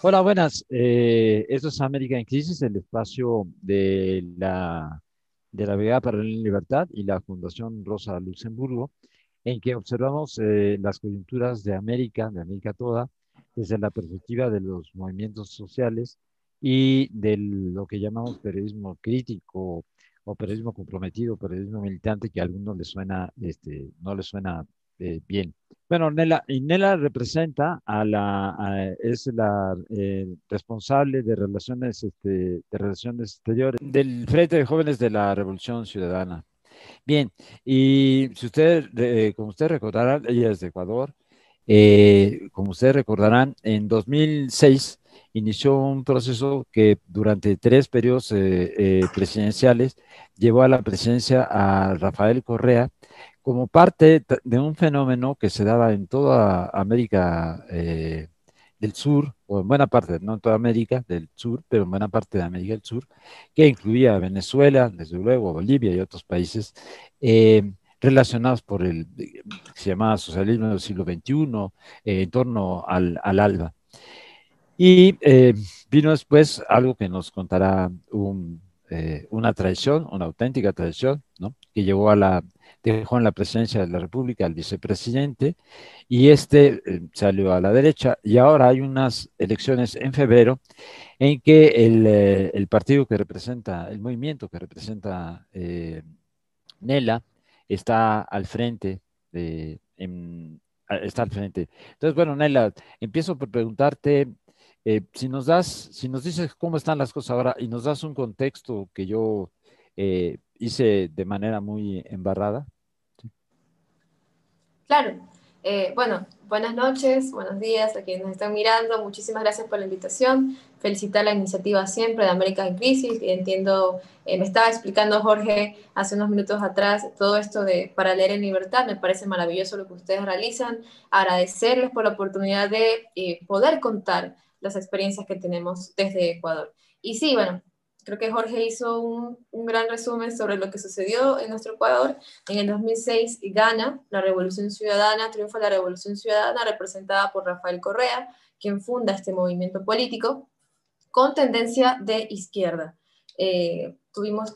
Hola, buenas. Esto es América en Crisis, el espacio de la Brigada para la Libertad y la Fundación Rosa Luxemburgo, en que observamos las coyunturas de América toda, desde la perspectiva de los movimientos sociales y de lo que llamamos periodismo crítico o periodismo comprometido, periodismo militante, que a algunos les suena, no les suena bien. Bueno, Nela representa es la responsable de relaciones exteriores del Frente de Jóvenes de la Revolución Ciudadana. Bien, y si usted, como usted recordará, ella es de Ecuador. Como ustedes recordarán, en 2006 inició un proceso que durante tres periodos presidenciales llevó a la presidencia a Rafael Correa como parte de un fenómeno que se daba en toda América del Sur, o en buena parte, no en toda América del Sur, pero en buena parte de América del Sur, que incluía Venezuela, desde luego, Bolivia y otros países, relacionados por que se llamaba socialismo del siglo XXI, en torno al ALBA. Y vino después algo que nos contará una tradición, una auténtica tradición, ¿no? Que dejó en la presidencia de la República al vicepresidente, y salió a la derecha, y ahora hay unas elecciones en febrero en que el partido que representa, el movimiento que representa Nela, está al frente está al frente. Entonces, bueno, Nela, empiezo por preguntarte si nos dices cómo están las cosas ahora y nos das un contexto que yo hice de manera muy embarrada. Claro. Bueno, buenas noches, buenos días a quienes nos están mirando. Muchísimas gracias por la invitación. Felicitar la iniciativa siempre de América en Crisis. Entiendo, me estaba explicando Jorge hace unos minutos atrás todo esto de Para Leer en Libertad. Me parece maravilloso lo que ustedes realizan. Agradecerles por la oportunidad de poder contar las experiencias que tenemos desde Ecuador. Y sí, bueno, creo que Jorge hizo un gran resumen sobre lo que sucedió en nuestro Ecuador. En el 2006 gana la Revolución Ciudadana, triunfa la Revolución Ciudadana representada por Rafael Correa, quien funda este movimiento político con tendencia de izquierda. Tuvimos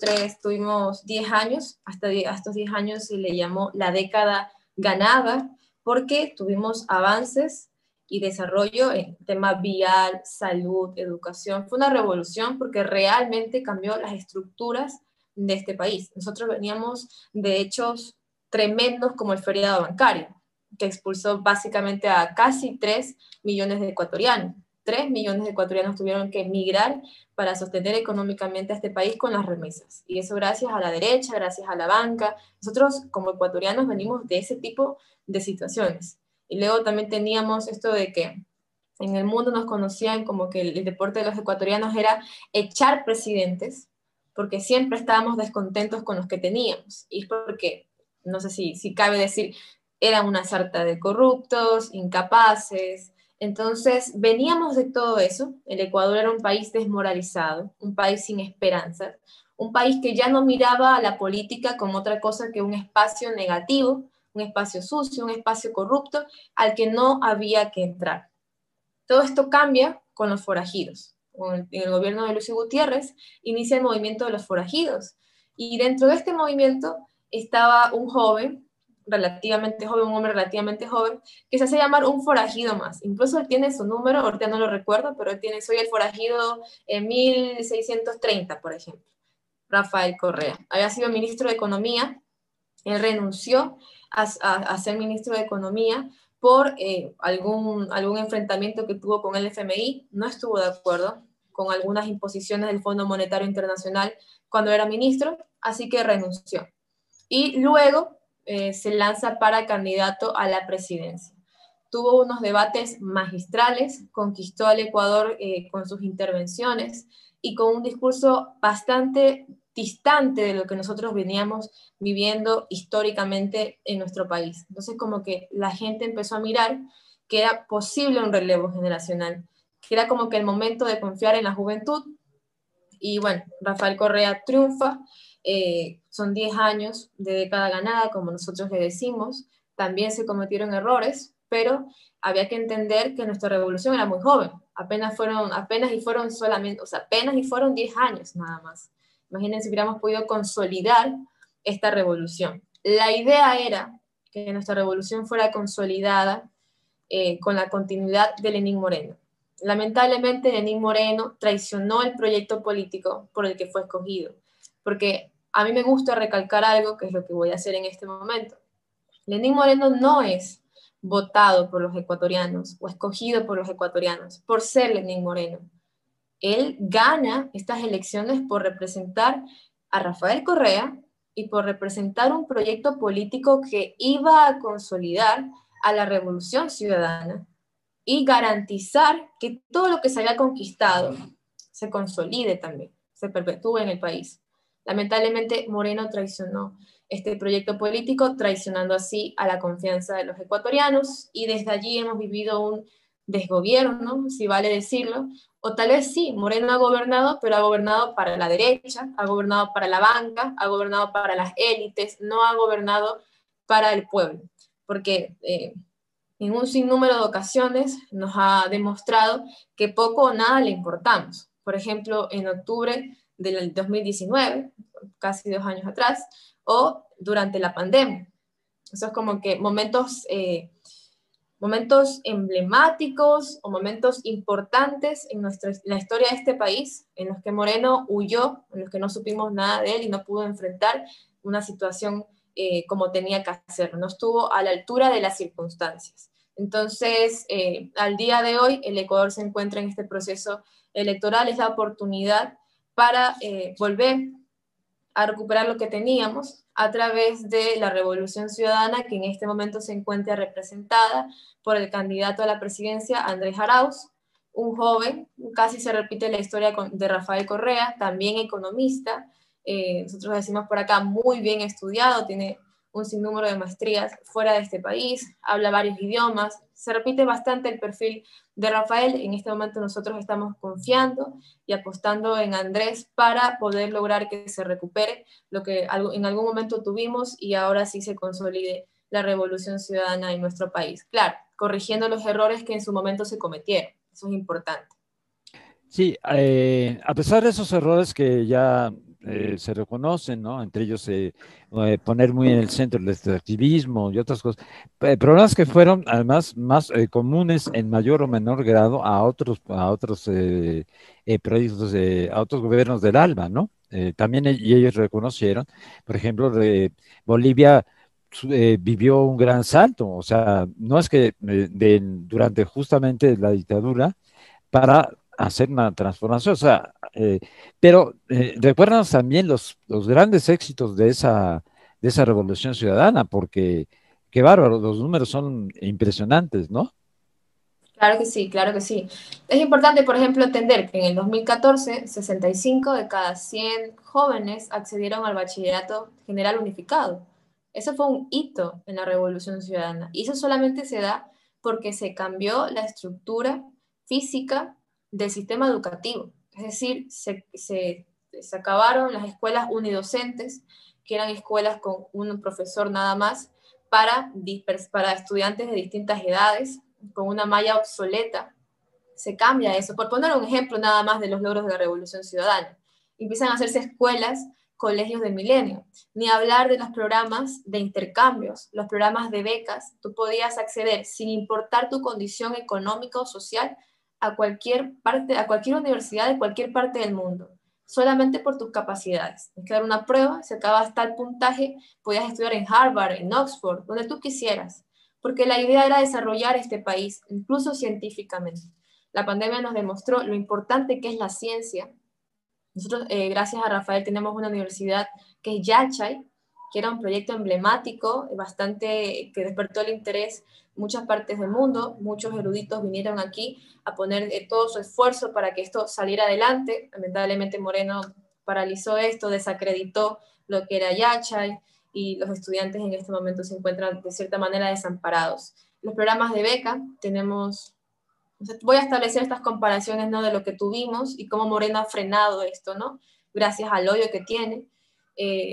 10 años, hasta estos 10 años se le llamó la década ganada, porque tuvimos avances y desarrollo en tema vial, salud, educación. Fue una revolución porque realmente cambió las estructuras de este país. Nosotros veníamos de hechos tremendos como el feriado bancario, que expulsó básicamente a casi 3 millones de ecuatorianos. 3 millones de ecuatorianos tuvieron que emigrar para sostener económicamente a este país con las remesas. Y eso gracias a la derecha, gracias a la banca. Nosotros como ecuatorianos venimos de ese tipo de situaciones. Y luego también teníamos esto de que en el mundo nos conocían como que el deporte de los ecuatorianos era echar presidentes, porque siempre estábamos descontentos con los que teníamos. Y es porque, no sé si cabe decir, eran una sarta de corruptos, incapaces. Entonces, veníamos de todo eso. El Ecuador era un país desmoralizado, un país sin esperanzas, un país que ya no miraba a la política como otra cosa que un espacio negativo, un espacio sucio, un espacio corrupto al que no había que entrar. Todo esto cambia con los forajidos. En el gobierno de Lucio Gutiérrez inicia el movimiento de los forajidos. Y dentro de este movimiento estaba un joven, relativamente joven, un hombre relativamente joven, que se hace llamar un forajido más. Incluso él tiene su número, ahorita no lo recuerdo, pero él tiene, soy el forajido en 1630, por ejemplo. Rafael Correa. Había sido ministro de Economía, él renunció a ser ministro de Economía por algún enfrentamiento que tuvo con el FMI, no estuvo de acuerdo con algunas imposiciones del Fondo Monetario Internacional cuando era ministro, así que renunció. Y luego se lanza para candidato a la presidencia. Tuvo unos debates magistrales, conquistó al Ecuador con sus intervenciones y con un discurso bastante distante de lo que nosotros veníamos viviendo históricamente en nuestro país. Entonces, como que la gente empezó a mirar que era posible un relevo generacional, que era como que el momento de confiar en la juventud. Y bueno, Rafael Correa triunfa, son 10 años de década ganada, como nosotros le decimos. También se cometieron errores, pero había que entender que nuestra revolución era muy joven, apenas y fueron 10 años nada más. Imagínense si hubiéramos podido consolidar esta revolución. La idea era que nuestra revolución fuera consolidada con la continuidad de Lenín Moreno. Lamentablemente, Lenín Moreno traicionó el proyecto político por el que fue escogido, porque a mí me gusta recalcar algo, que es lo que voy a hacer en este momento. Lenín Moreno no es votado por los ecuatorianos o escogido por los ecuatorianos por ser Lenín Moreno. Él gana estas elecciones por representar a Rafael Correa y por representar un proyecto político que iba a consolidar a la Revolución Ciudadana y garantizar que todo lo que se había conquistado se consolide también, se perpetúe en el país. Lamentablemente, Moreno traicionó este proyecto político, traicionando así a la confianza de los ecuatorianos, y desde allí hemos vivido un desgobierno, si vale decirlo, o tal vez sí, Moreno ha gobernado, pero ha gobernado para la derecha, ha gobernado para la banca, ha gobernado para las élites, no ha gobernado para el pueblo, porque en un sinnúmero de ocasiones nos ha demostrado que poco o nada le importamos. Por ejemplo, en octubre del 2019, casi 2 años atrás, o durante la pandemia. Eso es como que momentos emblemáticos o momentos importantes en la historia de este país, en los que Moreno huyó, en los que no supimos nada de él y no pudo enfrentar una situación como tenía que hacerlo, no estuvo a la altura de las circunstancias. Entonces, al día de hoy, el Ecuador se encuentra en este proceso electoral, es la oportunidad para volver a recuperar lo que teníamos a través de la Revolución Ciudadana, que en este momento se encuentra representada por el candidato a la presidencia, Andrés Arauz, un joven, casi se repite la historia de Rafael Correa, también economista, nosotros decimos por acá muy bien estudiado, tiene un sinnúmero de maestrías fuera de este país, habla varios idiomas, se repite bastante el perfil de Rafael. En este momento nosotros estamos confiando y apostando en Andrés para poder lograr que se recupere lo que en algún momento tuvimos y ahora sí se consolide la revolución ciudadana en nuestro país. Claro, corrigiendo los errores que en su momento se cometieron. Eso es importante. Sí, a pesar de esos errores que ya se reconocen, ¿no? Entre ellos poner muy en el centro el extractivismo y otras cosas, problemas que fueron además más comunes en mayor o menor grado a otros proyectos, a otros gobiernos del ALBA, ¿no? También y ellos reconocieron, por ejemplo, Bolivia vivió un gran salto, o sea, no es que durante justamente la dictadura para hacer una transformación. O sea, pero recuérdanos también los grandes éxitos de esa revolución ciudadana, porque qué bárbaro, los números son impresionantes, ¿no? Claro que sí, claro que sí. Es importante, por ejemplo, entender que en el 2014, 65 de cada 100 jóvenes accedieron al bachillerato general unificado. Eso fue un hito en la Revolución Ciudadana. Y eso solamente se da porque se cambió la estructura física del sistema educativo. Es decir, se acabaron las escuelas unidocentes, que eran escuelas con un profesor nada más, para estudiantes de distintas edades, con una malla obsoleta. Se cambia eso. Por poner un ejemplo nada más de los logros de la Revolución Ciudadana. Empiezan a hacerse escuelas, colegios de milenio. Ni hablar de los programas de intercambios, los programas de becas. Tú podías acceder, sin importar tu condición económica o social, a cualquier parte, a cualquier universidad de cualquier parte del mundo, solamente por tus capacidades. Tienes que dar una prueba, si acabas tal puntaje, podías estudiar en Harvard, en Oxford, donde tú quisieras, porque la idea era desarrollar este país, incluso científicamente. La pandemia nos demostró lo importante que es la ciencia. Nosotros, gracias a Rafael, tenemos una universidad que es Yachay, que era un proyecto emblemático, bastante, que despertó el interés en muchas partes del mundo. Muchos eruditos vinieron aquí a poner todo su esfuerzo para que esto saliera adelante. Lamentablemente Moreno paralizó esto, desacreditó lo que era Yachay, y los estudiantes en este momento se encuentran de cierta manera desamparados. Los programas de beca, voy a establecer estas comparaciones, ¿no? De lo que tuvimos y cómo Moreno ha frenado esto, ¿no? Gracias al odio que tiene.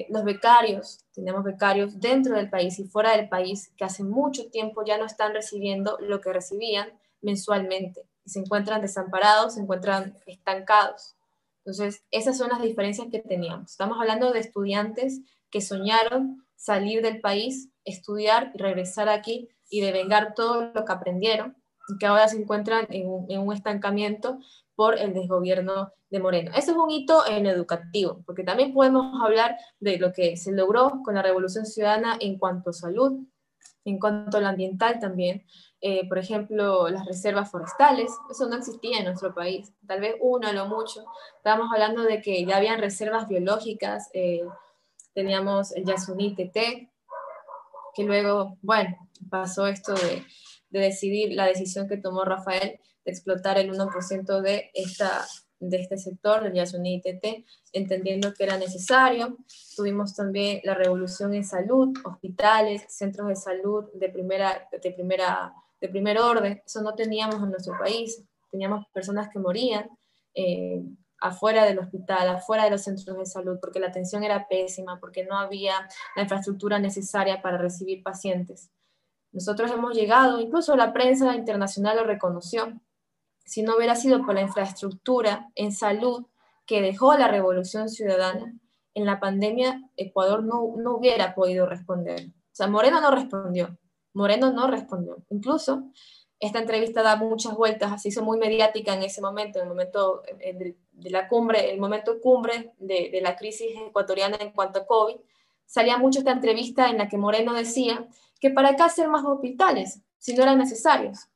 Los becarios, tenemos becarios dentro del país y fuera del país que hace mucho tiempo ya no están recibiendo lo que recibían mensualmente y se encuentran desamparados, se encuentran estancados. Entonces, esas son las diferencias que teníamos. Estamos hablando de estudiantes que soñaron salir del país, estudiar y regresar aquí y devengar todo lo que aprendieron y que ahora se encuentran en un estancamiento por el desgobierno de Moreno. Eso es un hito en educativo, porque también podemos hablar de lo que se logró con la Revolución Ciudadana en cuanto a salud, en cuanto a lo ambiental también. Por ejemplo, las reservas forestales, eso no existía en nuestro país, tal vez uno a lo mucho. Estábamos hablando de que ya habían reservas biológicas, teníamos el Yasuní Teté, que luego, bueno, pasó esto de decidir, la decisión que tomó Rafael de explotar el 1% de este sector, del Yasuní Teté, entendiendo que era necesario. Tuvimos también la revolución en salud, hospitales, centros de salud de primer orden. Eso no teníamos en nuestro país. Teníamos personas que morían afuera del hospital, afuera de los centros de salud, porque la atención era pésima, porque no había la infraestructura necesaria para recibir pacientes. Nosotros hemos llegado, incluso la prensa internacional lo reconoció. Si no hubiera sido por la infraestructura en salud que dejó la Revolución Ciudadana, en la pandemia Ecuador no hubiera podido responder. O sea, Moreno no respondió. Moreno no respondió. Incluso esta entrevista da muchas vueltas, se hizo muy mediática en ese momento, en el momento de la cumbre, el momento cumbre de la crisis ecuatoriana en cuanto a COVID. Salía mucho esta entrevista en la que Moreno decía que para qué hacer más hospitales si no eran necesarios,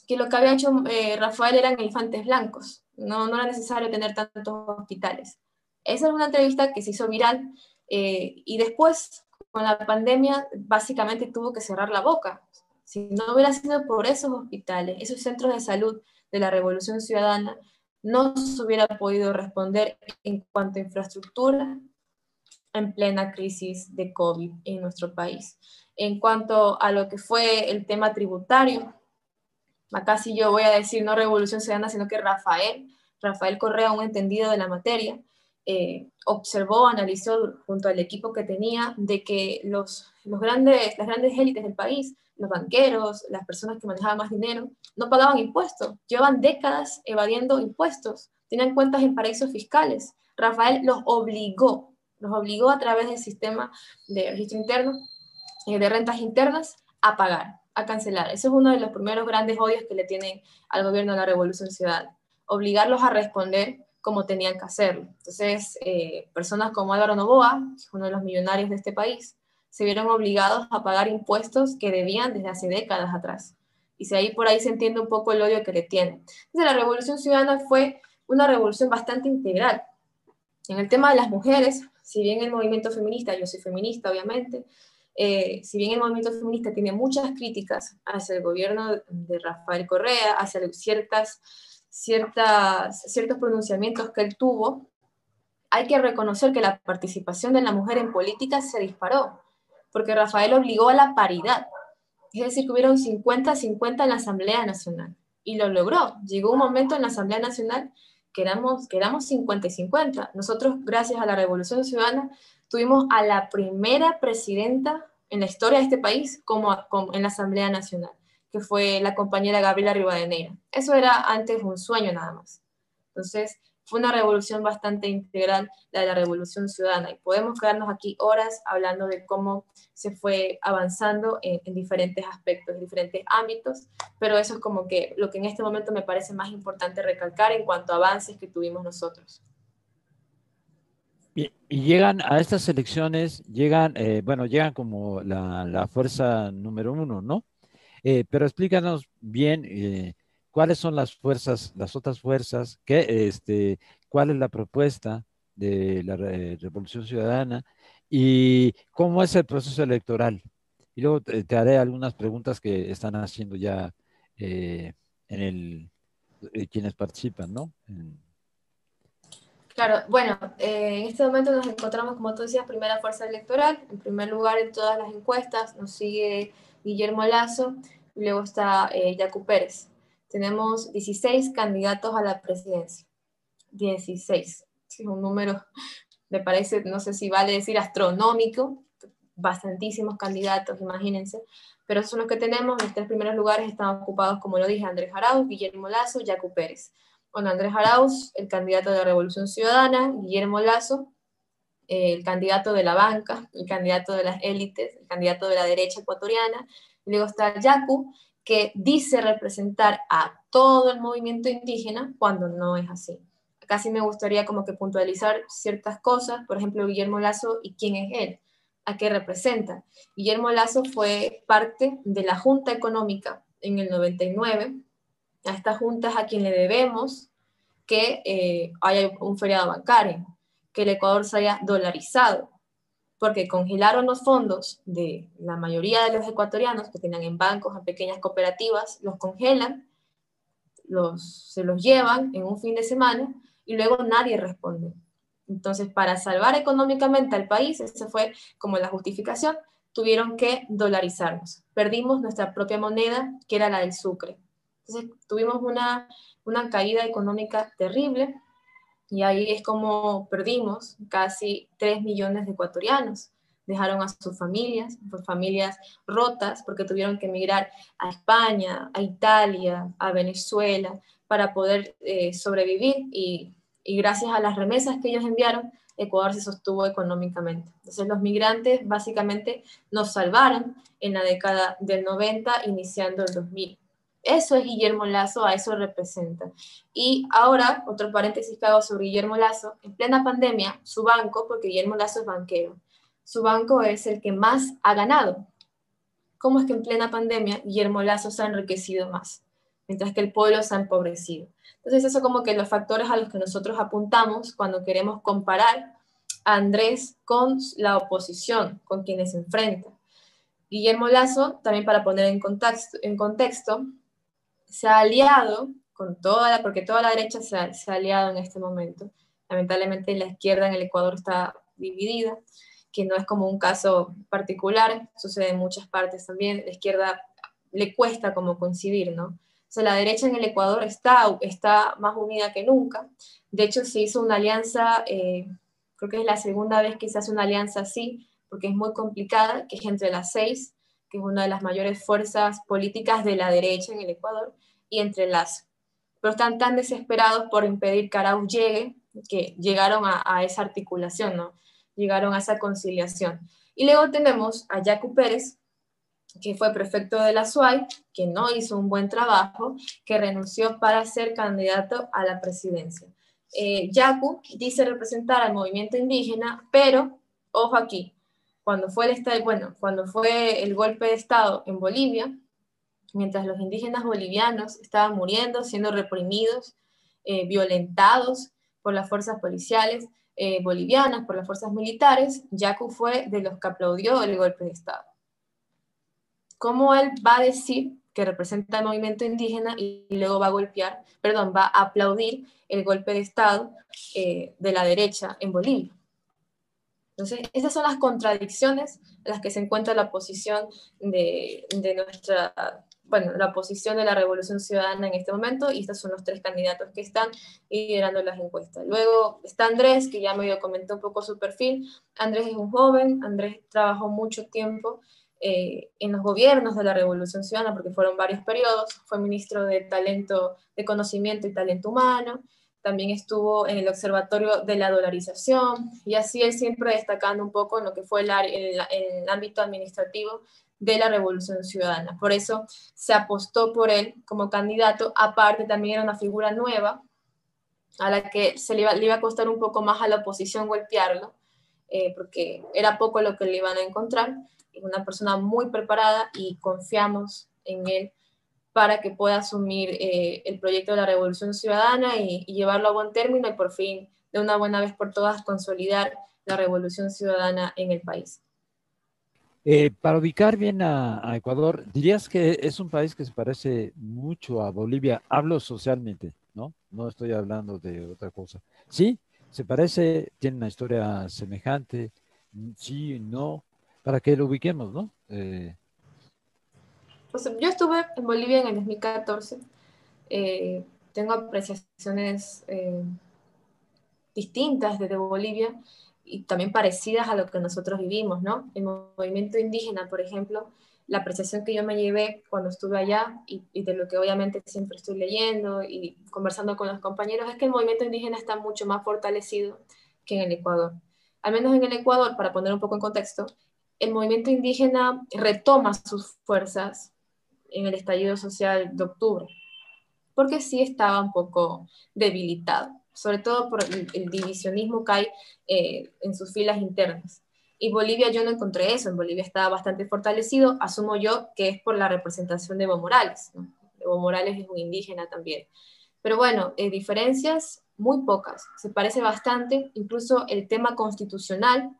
que lo que había hecho Rafael eran elefantes blancos, no era necesario tener tantos hospitales. Esa es una entrevista que se hizo viral y después, con la pandemia, básicamente tuvo que cerrar la boca. Si no hubiera sido por esos hospitales, esos centros de salud de la Revolución Ciudadana, no se hubiera podido responder en cuanto a infraestructura en plena crisis de COVID en nuestro país. En cuanto a lo que fue el tema tributario, acá sí yo voy a decir no Revolución Ciudadana, sino que Rafael Correa, un entendido de la materia, observó, analizó junto al equipo que tenía de que las grandes élites del país, los banqueros, las personas que manejaban más dinero, no pagaban impuestos, llevan décadas evadiendo impuestos, tenían cuentas en paraísos fiscales. Rafael los obligó a través del sistema de registro interno, de rentas internas, a pagar, a cancelar. Eso es uno de los primeros grandes odios que le tienen al gobierno de la Revolución Ciudadana, obligarlos a responder como tenían que hacerlo. Entonces, personas como Álvaro Noboa, uno de los millonarios de este país, se vieron obligados a pagar impuestos que debían desde hace décadas atrás. Y si ahí por ahí se entiende un poco el odio que le tienen. Entonces, la Revolución Ciudadana fue una revolución bastante integral. En el tema de las mujeres, si bien el movimiento feminista, yo soy feminista obviamente, si bien el movimiento feminista tiene muchas críticas hacia el gobierno de Rafael Correa, hacia ciertos pronunciamientos que él tuvo, hay que reconocer que la participación de la mujer en política se disparó, porque Rafael obligó a la paridad, es decir, que hubieron 50-50 en la Asamblea Nacional, y lo logró. Llegó un momento en la Asamblea Nacional que éramos 50-50. Nosotros, gracias a la Revolución Ciudadana, tuvimos a la primera presidenta en la historia de este país como en la Asamblea Nacional, que fue la compañera Gabriela Rivadeneira. Eso era antes un sueño nada más. Entonces, fue una revolución bastante integral, la de la Revolución Ciudadana, y podemos quedarnos aquí horas hablando de cómo se fue avanzando en diferentes aspectos, en diferentes ámbitos, pero eso es como que lo que en este momento me parece más importante recalcar en cuanto a avances que tuvimos nosotros. Y llegan a estas elecciones, bueno, llegan como la fuerza número uno, ¿no? Pero explícanos bien cuáles son las fuerzas, las otras fuerzas, cuál es la propuesta de la Revolución Ciudadana y cómo es el proceso electoral. Y luego te haré algunas preguntas que están haciendo ya eh, en quienes participan, ¿no? Claro, bueno, en este momento nos encontramos, como tú decías, primera fuerza electoral. En primer lugar, en todas las encuestas nos sigue Guillermo Lasso y luego está Yacu Pérez. Tenemos 16 candidatos a la presidencia. 16. Es un número me parece, no sé si vale decir astronómico, bastantísimos candidatos, imagínense, pero esos son los que tenemos. Los tres primeros lugares están ocupados, como lo dije, Andrés Arauz, Guillermo Lasso, Yacu Pérez. Bueno, Andrés Arauz, el candidato de la Revolución Ciudadana, Guillermo Lasso, el candidato de la banca, el candidato de las élites, el candidato de la derecha ecuatoriana, y luego está Yacu, que dice representar a todo el movimiento indígena cuando no es así. Acá sí me gustaría como que puntualizar ciertas cosas, por ejemplo, Guillermo Lasso y quién es él, a qué representa. Guillermo Lasso fue parte de la Junta Económica en el 99, a esta junta es a quien le debemos que haya un feriado bancario, que el Ecuador se haya dolarizado, porque congelaron los fondos de la mayoría de los ecuatorianos que tenían en bancos, en pequeñas cooperativas, los congelan, se los llevan en un fin de semana y luego nadie responde. Entonces, para salvar económicamente al país, esa fue como la justificación, tuvieron que dolarizarnos. Perdimos nuestra propia moneda, que era la del sucre. Entonces, tuvimos una caída económica terrible y ahí es como perdimos casi 3 millones de ecuatorianos. Dejaron a sus familias, pues familias rotas, porque tuvieron que emigrar a España, a Italia, a Venezuela, para poder sobrevivir y gracias a las remesas que ellos enviaron, Ecuador se sostuvo económicamente. Entonces los migrantes básicamente nos salvaron en la década del 90, iniciando el 2000. Eso es Guillermo Lasso, a eso representa. Y ahora, otro paréntesis que hago sobre Guillermo Lasso, en plena pandemia, su banco, porque Guillermo Lasso es banquero, su banco es el que más ha ganado. ¿Cómo es que en plena pandemia Guillermo Lasso se ha enriquecido más, mientras que el pueblo se ha empobrecido? Entonces, eso como que los factores a los que nosotros apuntamos cuando queremos comparar a Andrés con la oposición, con quienes se enfrenta. Guillermo Lasso, también para poner en contexto, se ha aliado con porque toda la derecha se ha aliado en este momento. Lamentablemente la izquierda en el Ecuador está dividida, que no es como un caso particular, sucede en muchas partes también, la izquierda le cuesta como coincidir, ¿no? O sea, la derecha en el Ecuador está más unida que nunca. De hecho, se hizo una alianza, creo que es la segunda vez que se hace una alianza así, porque es muy complicada, que es entre las seis, que es una de las mayores fuerzas políticas de la derecha en el Ecuador, y entre las. Pero están tan desesperados por impedir que Arauz llegue, que llegaron a esa articulación, ¿no? Llegaron a esa conciliación. Y luego tenemos a Yacu Pérez, que fue prefecto de la SUAY, que no hizo un buen trabajo, que renunció para ser candidato a la presidencia. Yacu dice representar al movimiento indígena, pero, ojo aquí, cuando fue el golpe de Estado en Bolivia, mientras los indígenas bolivianos estaban muriendo, siendo reprimidos, violentados por las fuerzas policiales bolivianas, por las fuerzas militares, Yacu fue de los que aplaudió el golpe de Estado. ¿Cómo él va a decir que representa el movimiento indígena y luego va a aplaudir el golpe de Estado de la derecha en Bolivia? Entonces, esas son las contradicciones en las que se encuentra la posición de la posición de la Revolución Ciudadana en este momento, y estos son los tres candidatos que están liderando las encuestas. Luego está Andrés, que ya medio comentó un poco su perfil. Andrés es un joven, Andrés trabajó mucho tiempo en los gobiernos de la Revolución Ciudadana, porque fueron varios periodos, fue ministro de Conocimiento y Talento Humano, también estuvo en el Observatorio de la Dolarización, y así él siempre destacando un poco en lo que fue el ámbito administrativo de la Revolución Ciudadana. Por eso se apostó por él como candidato. Aparte, también era una figura nueva, a la que le iba a costar un poco más a la oposición golpearlo, porque era poco lo que le iban a encontrar. Es una persona muy preparada y confiamos en él para que pueda asumir el proyecto de la Revolución Ciudadana y llevarlo a buen término y por fin, de una buena vez por todas, consolidar la Revolución Ciudadana en el país. Para ubicar bien a Ecuador, dirías que es un país que se parece mucho a Bolivia. Hablo socialmente, ¿no? No estoy hablando de otra cosa. Sí, se parece, tiene una historia semejante, sí, no, para que lo ubiquemos, ¿no? Pues, yo estuve en Bolivia en el 2014. Tengo apreciaciones distintas desde Bolivia. y también parecidas a lo que nosotros vivimos, ¿no? El movimiento indígena, por ejemplo, la apreciación que yo me llevé cuando estuve allá y de lo que obviamente siempre estoy leyendo y conversando con los compañeros es que el movimiento indígena está mucho más fortalecido que en el Ecuador. Al menos en el Ecuador, para poner un poco en contexto, el movimiento indígena retoma sus fuerzas en el estallido social de octubre, porque sí estaba un poco debilitado, sobre todo por el divisionismo que hay en sus filas internas. Y Bolivia yo no encontré eso, en Bolivia estaba bastante fortalecido, asumo yo que es por la representación de Evo Morales, ¿no? Evo Morales es un indígena también. Pero bueno, diferencias muy pocas, se parece bastante, incluso el tema constitucional,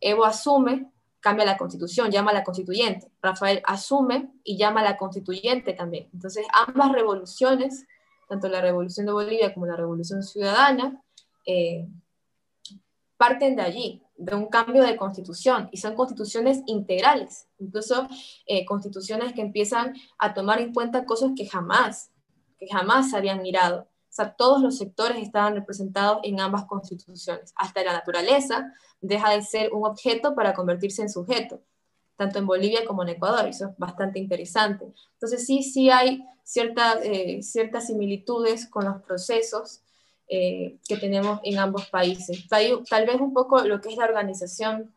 Evo asume, cambia la constitución, llama a la constituyente. Rafael asume y llama a la constituyente también. Entonces, ambas revoluciones, tanto la revolución de Bolivia como la revolución ciudadana, eh, parten de allí, de un cambio de constitución, y son constituciones integrales, incluso constituciones que empiezan a tomar en cuenta cosas que jamás se habían mirado. O sea, todos los sectores estaban representados en ambas constituciones. Hasta la naturaleza deja de ser un objeto para convertirse en sujeto, tanto en Bolivia como en Ecuador. Eso es bastante interesante. Entonces, sí hay ciertas similitudes con los procesos que tenemos en ambos países. Tal vez un poco lo que es la organización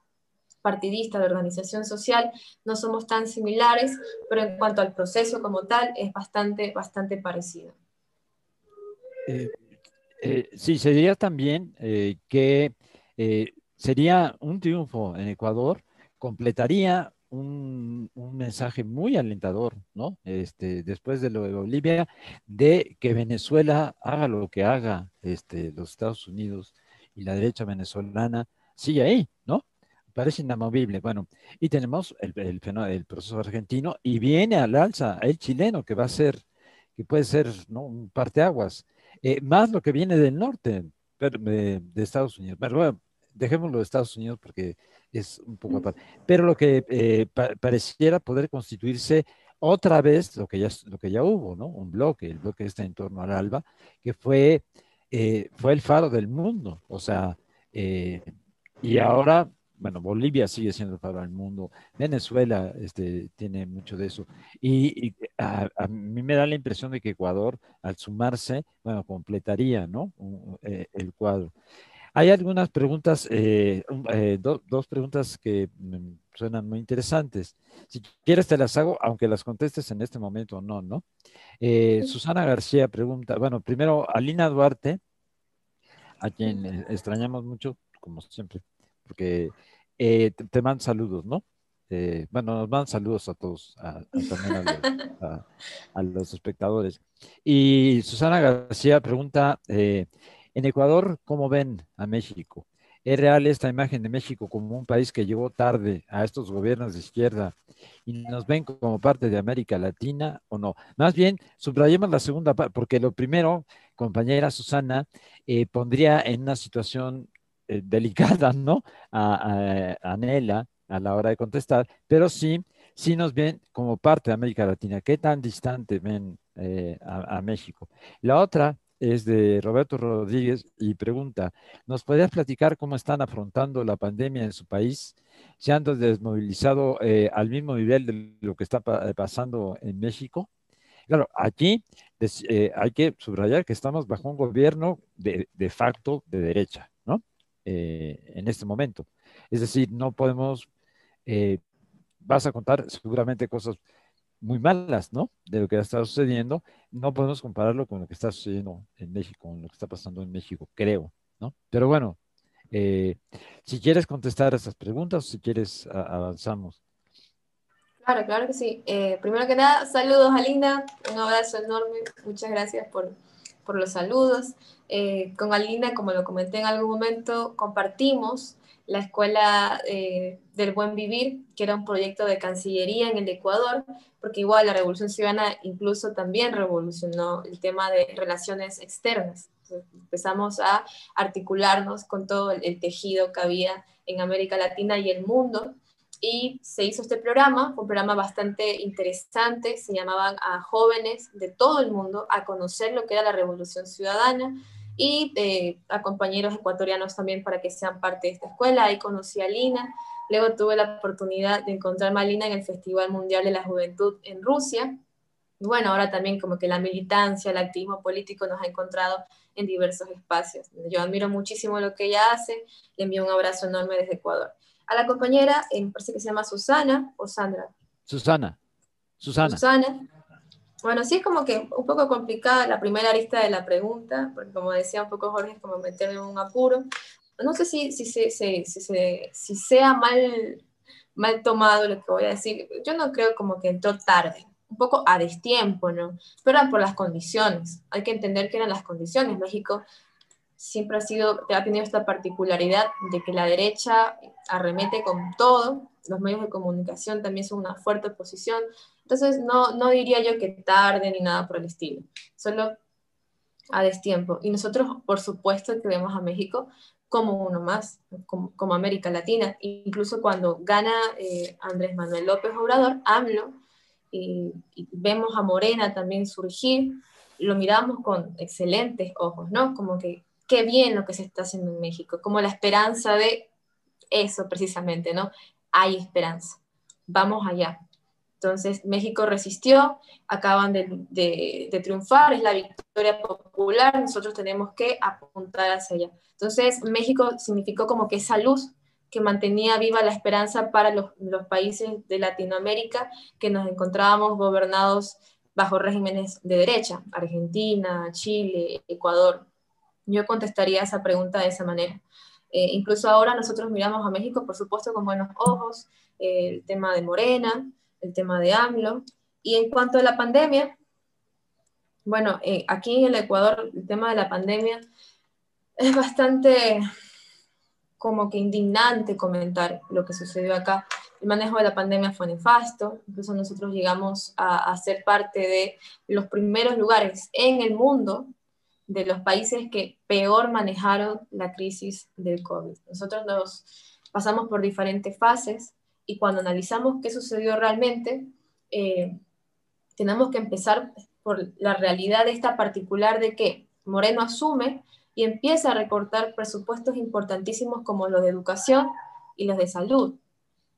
partidista, la organización social, no somos tan similares, pero en cuanto al proceso como tal, es bastante parecido. Eh, sí, sería también que sería un triunfo en Ecuador, completaría un mensaje muy alentador, ¿no? Después de lo de Bolivia, de que Venezuela haga lo que haga, los Estados Unidos y la derecha venezolana sigue ahí, ¿no? Parece inamovible. Bueno, y tenemos el proceso argentino y viene al alza el chileno que va a ser, que puede ser, ¿no? Un parteaguas más lo que viene del norte de Estados Unidos. Pero bueno, dejémoslo de Estados Unidos porque es un poco aparte. Pero lo que pareciera poder constituirse otra vez lo que ya hubo, ¿no? Un bloque, el bloque está en torno al ALBA, que fue el faro del mundo. O sea, eh, y ahora, bueno, Bolivia sigue siendo el faro del mundo, Venezuela tiene mucho de eso. Y a mí me da la impresión de que Ecuador, al sumarse, bueno, completaría, ¿no? El cuadro. Hay algunas preguntas, dos preguntas que suenan muy interesantes. Si quieres te las hago, aunque las contestes en este momento o no, ¿no? Susana García pregunta, bueno, primero, Alina Duarte, a quien extrañamos mucho, como siempre, porque te mando saludos, ¿no? Bueno, nos mandan saludos a todos, también a los espectadores. Y Susana García pregunta, en Ecuador, ¿cómo ven a México? ¿Es real esta imagen de México como un país que llegó tarde a estos gobiernos de izquierda y nos ven como parte de América Latina o no? Más bien, subrayemos la segunda parte, porque lo primero, compañera Susana, pondría en una situación delicada, ¿no? A Nela a la hora de contestar, pero sí nos ven como parte de América Latina. ¿Qué tan distante ven a México? La otra es de Roberto Rodríguez y pregunta, ¿nos podrías platicar cómo están afrontando la pandemia en su país? ¿Se han desmovilizado al mismo nivel de lo que está pasando en México? Claro, aquí hay que subrayar que estamos bajo un gobierno de facto de derecha, ¿no? En este momento. Es decir, no podemos, eh, vas a contar seguramente cosas muy malas, ¿no? De lo que está sucediendo. No podemos compararlo con lo que está sucediendo en México, con lo que está pasando en México, creo, ¿no? Pero bueno, eh, si quieres contestar a esas preguntas, si quieres, avanzamos. Claro que sí. Primero que nada, saludos a Alina, un abrazo enorme, muchas gracias por los saludos. Con Alina, como lo comenté en algún momento, compartimos la Escuela del Buen Vivir, que era un proyecto de Cancillería en el Ecuador, porque igual la Revolución Ciudadana incluso también revolucionó el tema de relaciones externas. Entonces, empezamos a articularnos con todo el tejido que había en América Latina y el mundo, y se hizo este programa, fue un programa bastante interesante, se llamaban a jóvenes de todo el mundo a conocer lo que era la Revolución Ciudadana, y a compañeros ecuatorianos también para que sean parte de esta escuela. Ahí conocí a Lina, luego tuve la oportunidad de encontrarme a Lina en el Festival Mundial de la Juventud en Rusia. Y bueno, ahora también como que la militancia, el activismo político nos ha encontrado en diversos espacios. Yo admiro muchísimo lo que ella hace, le envío un abrazo enorme desde Ecuador. A la compañera, me parece que se llama Susana o Sandra. Susana, Susana. Susana. Bueno, sí es como que un poco complicada la primera arista de la pregunta, porque como decía un poco Jorge, es como meterme en un apuro. No sé si sea mal tomado lo que voy a decir. Yo no creo como que entró tarde, un poco a destiempo, ¿no? Pero era por las condiciones. Hay que entender que eran las condiciones. México siempre ha tenido esta particularidad de que la derecha arremete con todo, los medios de comunicación también son una fuerte oposición, entonces no diría yo que tarde ni nada por el estilo, solo a destiempo. Y nosotros, por supuesto, que vemos a México como uno más, como América Latina. Incluso cuando gana Andrés Manuel López Obrador, AMLO, y vemos a Morena también surgir, lo miramos con excelentes ojos, ¿no? Como que qué bien lo que se está haciendo en México, como la esperanza de eso precisamente, ¿no? Hay esperanza, vamos allá. Entonces México resistió, acaban de triunfar, es la victoria popular, nosotros tenemos que apuntar hacia allá. Entonces México significó como que esa luz que mantenía viva la esperanza para los países de Latinoamérica que nos encontrábamos gobernados bajo regímenes de derecha, Argentina, Chile, Ecuador. Yo contestaría esa pregunta de esa manera. Incluso ahora nosotros miramos a México, por supuesto, con buenos ojos, el tema de Morena, el tema de AMLO. Y en cuanto a la pandemia, bueno, aquí en el Ecuador el tema de la pandemia es bastante como que indignante comentar lo que sucedió acá. El manejo de la pandemia fue nefasto, incluso nosotros llegamos a ser parte de los primeros lugares en el mundo de los países que peor manejaron la crisis del COVID. Nosotros nos pasamos por diferentes fases y cuando analizamos qué sucedió realmente, tenemos que empezar por la realidad esta particular de que Moreno asume y empieza a recortar presupuestos importantísimos como los de educación y los de salud.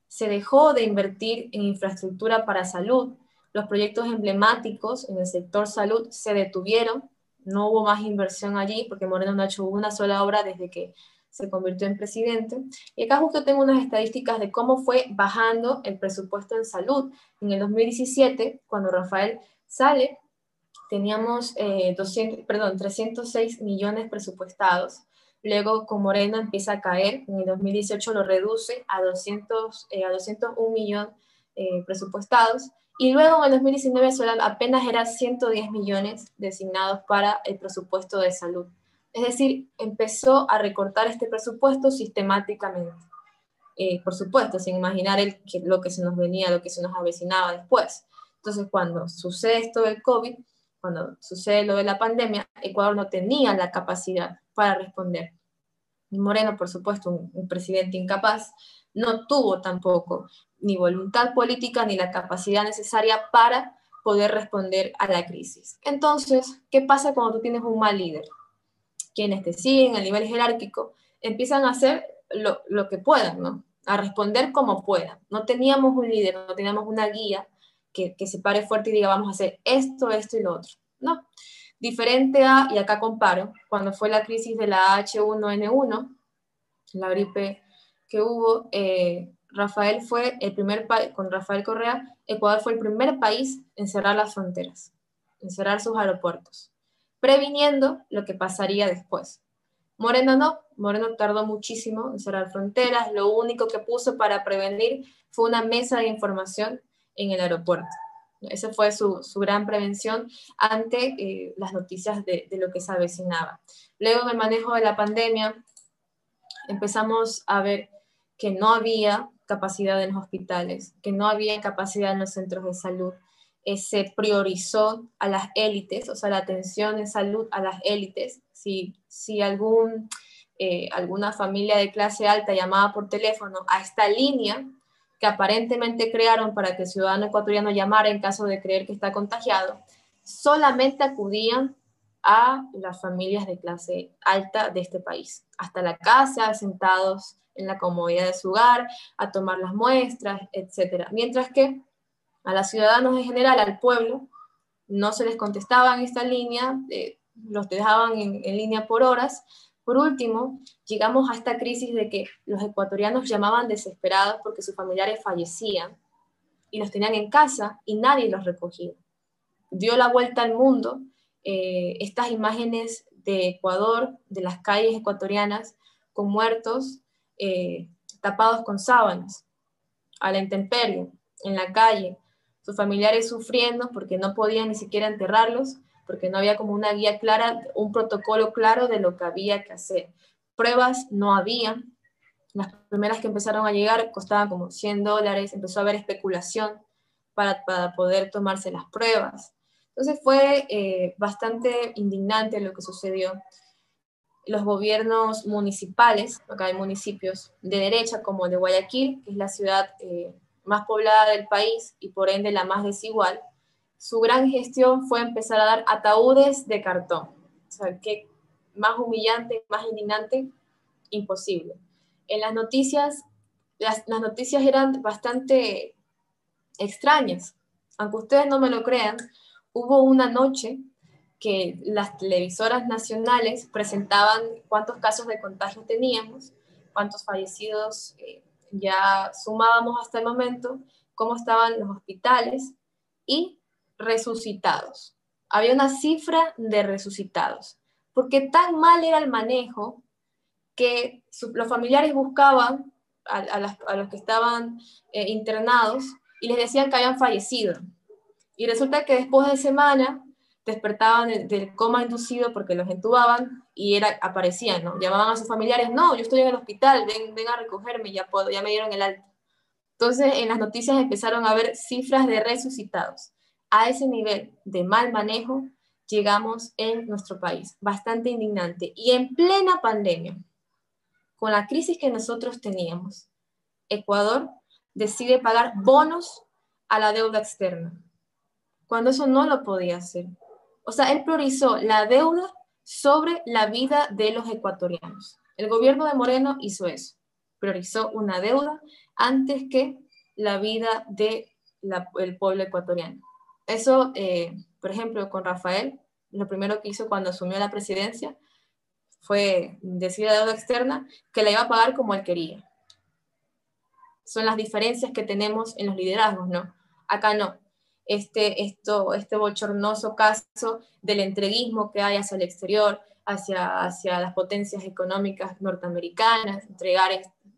Se dejó de invertir en infraestructura para salud, los proyectos emblemáticos en el sector salud se detuvieron, no hubo más inversión allí porque Moreno no ha hecho una sola obra desde que se convirtió en presidente. Y acá justo tengo unas estadísticas de cómo fue bajando el presupuesto en salud. En el 2017, cuando Rafael sale, teníamos 306 millones presupuestados. Luego, con Moreno empieza a caer. En el 2018 lo reduce a 201 millones presupuestados. Y luego en el 2019 apenas eran 110 millones designados para el presupuesto de salud. Es decir, empezó a recortar este presupuesto sistemáticamente. Por supuesto, sin imaginar lo que se nos venía, lo que se nos avecinaba después. Entonces, cuando sucede esto del COVID, cuando sucede lo de la pandemia, Ecuador no tenía la capacidad para responder. Y Moreno, por supuesto, un presidente incapaz, no tuvo tampoco ni voluntad política ni la capacidad necesaria para poder responder a la crisis. Entonces, ¿qué pasa cuando tú tienes un mal líder? Quienes te siguen a nivel jerárquico empiezan a hacer lo que puedan, ¿no? A responder como puedan. No teníamos un líder, no teníamos una guía que se pare fuerte y diga, vamos a hacer esto, esto y lo otro. No. Diferente a, y acá comparo, cuando fue la crisis de la H1N1, la gripe que hubo, Rafael fue el primer país, con Rafael Correa, Ecuador fue el primer país en cerrar las fronteras, en cerrar sus aeropuertos, previniendo lo que pasaría después. Moreno no, Moreno tardó muchísimo en cerrar fronteras, lo único que puso para prevenir fue una mesa de información en el aeropuerto. Esa fue su gran prevención ante las noticias de lo que se avecinaba. Luego en el manejo de la pandemia empezamos a ver que no había capacidad en los hospitales, que no había capacidad en los centros de salud, se priorizó a las élites, o sea, la atención en salud a las élites. Si alguna familia de clase alta llamaba por teléfono a esta línea que aparentemente crearon para que el ciudadano ecuatoriano llamara en caso de creer que está contagiado, solamente acudían a las familias de clase alta de este país, hasta la casa, sentados en la comodidad de su hogar, a tomar las muestras, etcétera. Mientras que a los ciudadanos en general, al pueblo, no se les contestaba en esta línea, los dejaban en línea por horas. Por último, llegamos a esta crisis de que los ecuatorianos llamaban desesperados porque sus familiares fallecían y los tenían en casa y nadie los recogía. Dio la vuelta al mundo estas imágenes de Ecuador, de las calles ecuatorianas, con muertos tapados con sábanas, a la intemperie, en la calle, sus familiares sufriendo porque no podían ni siquiera enterrarlos, porque no había como una guía clara, un protocolo claro de lo que había que hacer. Pruebas no había. Las primeras que empezaron a llegar costaban como $100, empezó a haber especulación para poder tomarse las pruebas. Entonces fue bastante indignante lo que sucedió. Los gobiernos municipales, acá hay municipios de derecha como el de Guayaquil, que es la ciudad más poblada del país y por ende la más desigual, su gran gestión fue empezar a dar ataúdes de cartón. O sea, que más humillante, más indignante, imposible. En las noticias, las noticias eran bastante extrañas. Aunque ustedes no me lo crean, hubo una noche que las televisoras nacionales presentaban cuántos casos de contagio teníamos, cuántos fallecidos ya sumábamos hasta el momento, cómo estaban los hospitales y resucitados. Había una cifra de resucitados, porque tan mal era el manejo que los familiares buscaban a los que estaban internados y les decían que habían fallecido. Y resulta que después de semana despertaban del coma inducido porque los entubaban y aparecían, ¿no? Llamaban a sus familiares, no, yo estoy en el hospital, ven a recogerme, ya me dieron el alta. Entonces en las noticias empezaron a ver cifras de resucitados. A ese nivel de mal manejo llegamos en nuestro país, bastante indignante. Y en plena pandemia, con la crisis que nosotros teníamos, Ecuador decide pagar bonos a la deuda externa, cuando eso no lo podía hacer. O sea, él priorizó la deuda sobre la vida de los ecuatorianos. El gobierno de Moreno hizo eso, priorizó una deuda antes que la vida del pueblo ecuatoriano. Eso, por ejemplo, con Rafael, lo primero que hizo cuando asumió la presidencia fue decir la deuda externa que la iba a pagar como él quería. Son las diferencias que tenemos en los liderazgos, ¿no? Acá no. Este bochornoso caso del entreguismo que hay hacia el exterior, hacia las potencias económicas norteamericanas,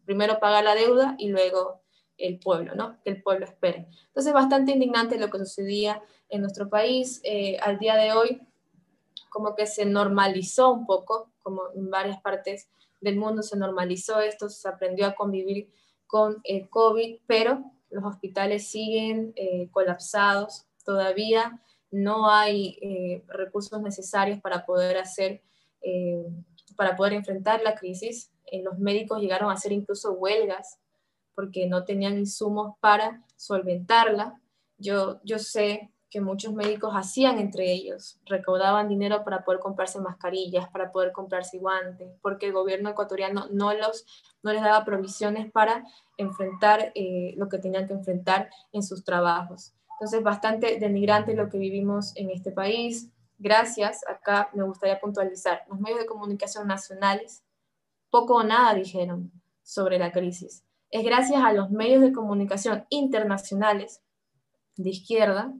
primero pagar la deuda y luego el pueblo, ¿no? Que el pueblo espere. Entonces, bastante indignante lo que sucedía en nuestro país. Al día de hoy, como que se normalizó un poco, como en varias partes del mundo se normalizó esto, se aprendió a convivir con el COVID, pero los hospitales siguen colapsados, todavía no hay recursos necesarios para poder para poder enfrentar la crisis. Los médicos llegaron a hacer incluso huelgas porque no tenían insumos para solventarla. Yo sé que muchos médicos hacían entre ellos, recaudaban dinero para poder comprarse mascarillas, para poder comprarse guantes, porque el gobierno ecuatoriano no les daba provisiones para enfrentar lo que tenían que enfrentar en sus trabajos. Entonces, bastante denigrante lo que vivimos en este país. Gracias, acá me gustaría puntualizar, los medios de comunicación nacionales poco o nada dijeron sobre la crisis. Es gracias a los medios de comunicación internacionales de izquierda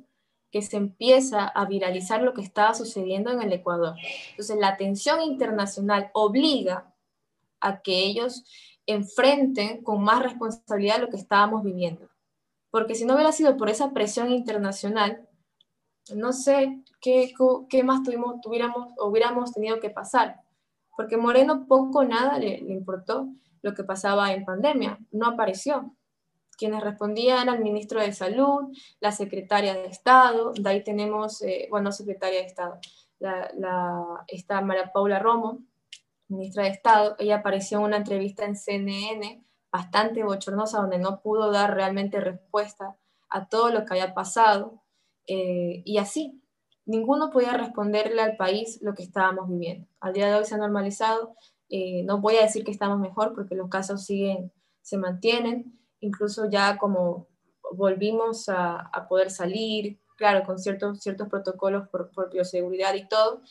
que se empieza a viralizar lo que estaba sucediendo en el Ecuador. Entonces, la atención internacional obliga a que ellos enfrenten con más responsabilidad lo que estábamos viviendo. Porque si no hubiera sido por esa presión internacional, no sé qué más hubiéramos tenido que pasar. Porque Moreno poco o nada le importó lo que pasaba en pandemia, no apareció. Quienes respondían eran el ministro de Salud, la secretaria de Estado, de ahí tenemos, secretaria de Estado, está María Paula Romo, ministra de Estado, ella apareció en una entrevista en CNN bastante bochornosa donde no pudo dar realmente respuesta a todo lo que había pasado, y así. ninguno podía responderle al país lo que estábamos viviendo. Al día de hoy se ha normalizado, no voy a decir que estamos mejor porque los casos siguen, se mantienen, incluso ya como volvimos a poder salir, claro, con ciertos protocolos por bioseguridad y todo,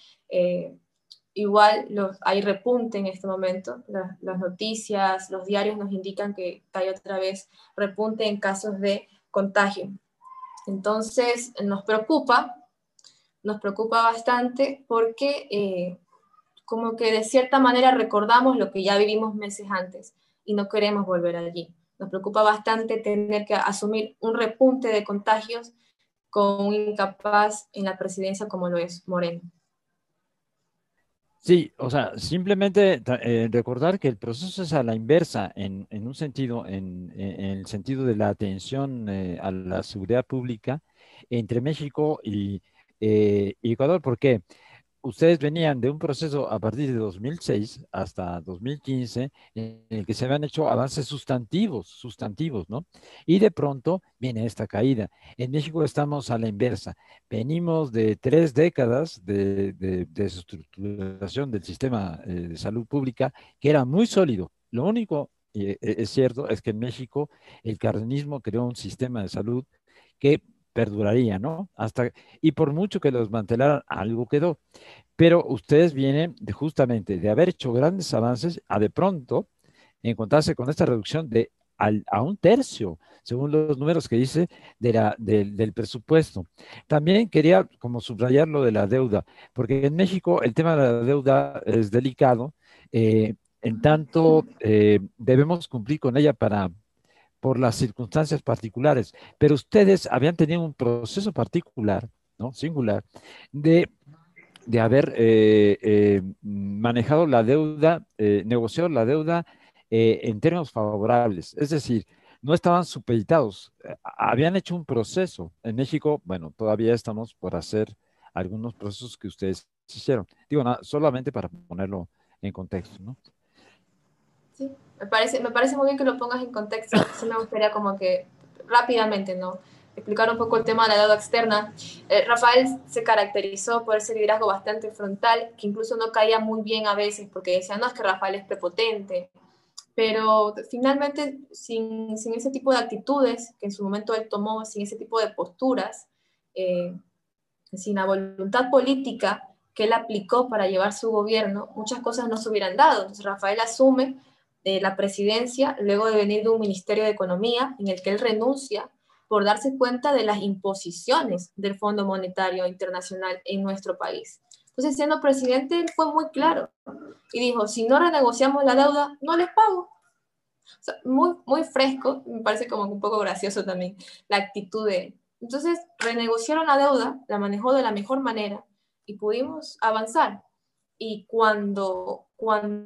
igual hay repunte en este momento, las noticias, los diarios nos indican que hay otra vez repunte en casos de contagio. Entonces nos preocupa bastante porque como que de cierta manera recordamos lo que ya vivimos meses antes y no queremos volver allí. Nos preocupa bastante tener que asumir un repunte de contagios con un incapaz en la presidencia como lo es Moreno. Sí, o sea, simplemente recordar que el proceso es a la inversa en un sentido, en el sentido de la atención a la seguridad pública entre México y Ecuador. ¿Por qué? Ustedes venían de un proceso a partir de 2006 hasta 2015 en el que se habían hecho avances sustantivos, ¿no? Y de pronto viene esta caída. En México estamos a la inversa. Venimos de 3 décadas de estructuración del sistema de salud pública que era muy sólido. Lo único, es cierto, es que en México el cardenismo creó un sistema de salud que perduraría, ¿no? Y por mucho que lo desmantelaran, algo quedó. Pero ustedes vienen justamente de haber hecho grandes avances a de pronto encontrarse con esta reducción a un tercio, según los números que dice del presupuesto. También quería como subrayar lo de la deuda, porque en México el tema de la deuda es delicado, en tanto debemos cumplir con ella por las circunstancias particulares, pero ustedes habían tenido un proceso particular, ¿no? Singular, de haber manejado la deuda, negociado la deuda en términos favorables. Es decir, no estaban supeditados, habían hecho un proceso. En México, bueno, todavía estamos por hacer algunos procesos que ustedes hicieron. Digo, solamente para ponerlo en contexto, ¿no? Sí, me parece muy bien que lo pongas en contexto. Sí me gustaría como que rápidamente, ¿no? Explicar un poco el tema de la deuda externa. Rafael se caracterizó por ese liderazgo bastante frontal, que incluso no caía muy bien a veces, porque decían, no, es que Rafael es prepotente. Pero finalmente, sin ese tipo de actitudes que en su momento él tomó, sin ese tipo de posturas, eh, sin la voluntad política que él aplicó para llevar su gobierno, muchas cosas no se hubieran dado. Entonces, Rafael asume la presidencia luego de venir de un Ministerio de Economía en el que él renuncia por darse cuenta de las imposiciones del Fondo Monetario Internacional en nuestro país. Entonces, siendo presidente, él fue muy claro y dijo, si no renegociamos la deuda, no les pago. O sea, muy, muy fresco, me parece como un poco gracioso también la actitud de él. Entonces, renegociaron la deuda, la manejó de la mejor manera y pudimos avanzar. Y cuando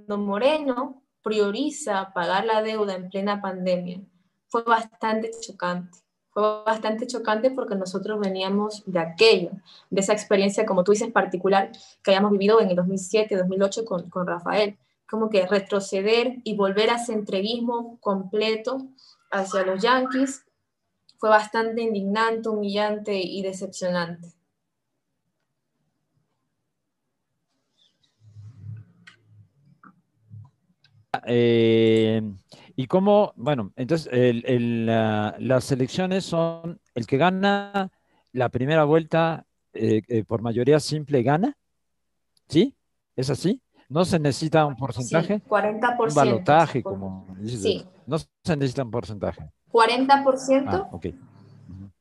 Moreno prioriza pagar la deuda en plena pandemia, fue bastante chocante. Fue bastante chocante porque nosotros veníamos de aquello, de esa experiencia, como tú dices, particular que habíamos vivido en el 2007, 2008 con Rafael. Como que retroceder y volver a ese entreguismo completo hacia los Yankees fue bastante indignante, humillante y decepcionante. Eh, y cómo, bueno, entonces las elecciones son el que gana la primera vuelta por mayoría simple gana, ¿sí? ¿Es así? No se necesita un Sí, porcentaje, un 40%. balotaje, como dices, Sí, no se necesita un porcentaje. Ah, 40%. ok. Ujú.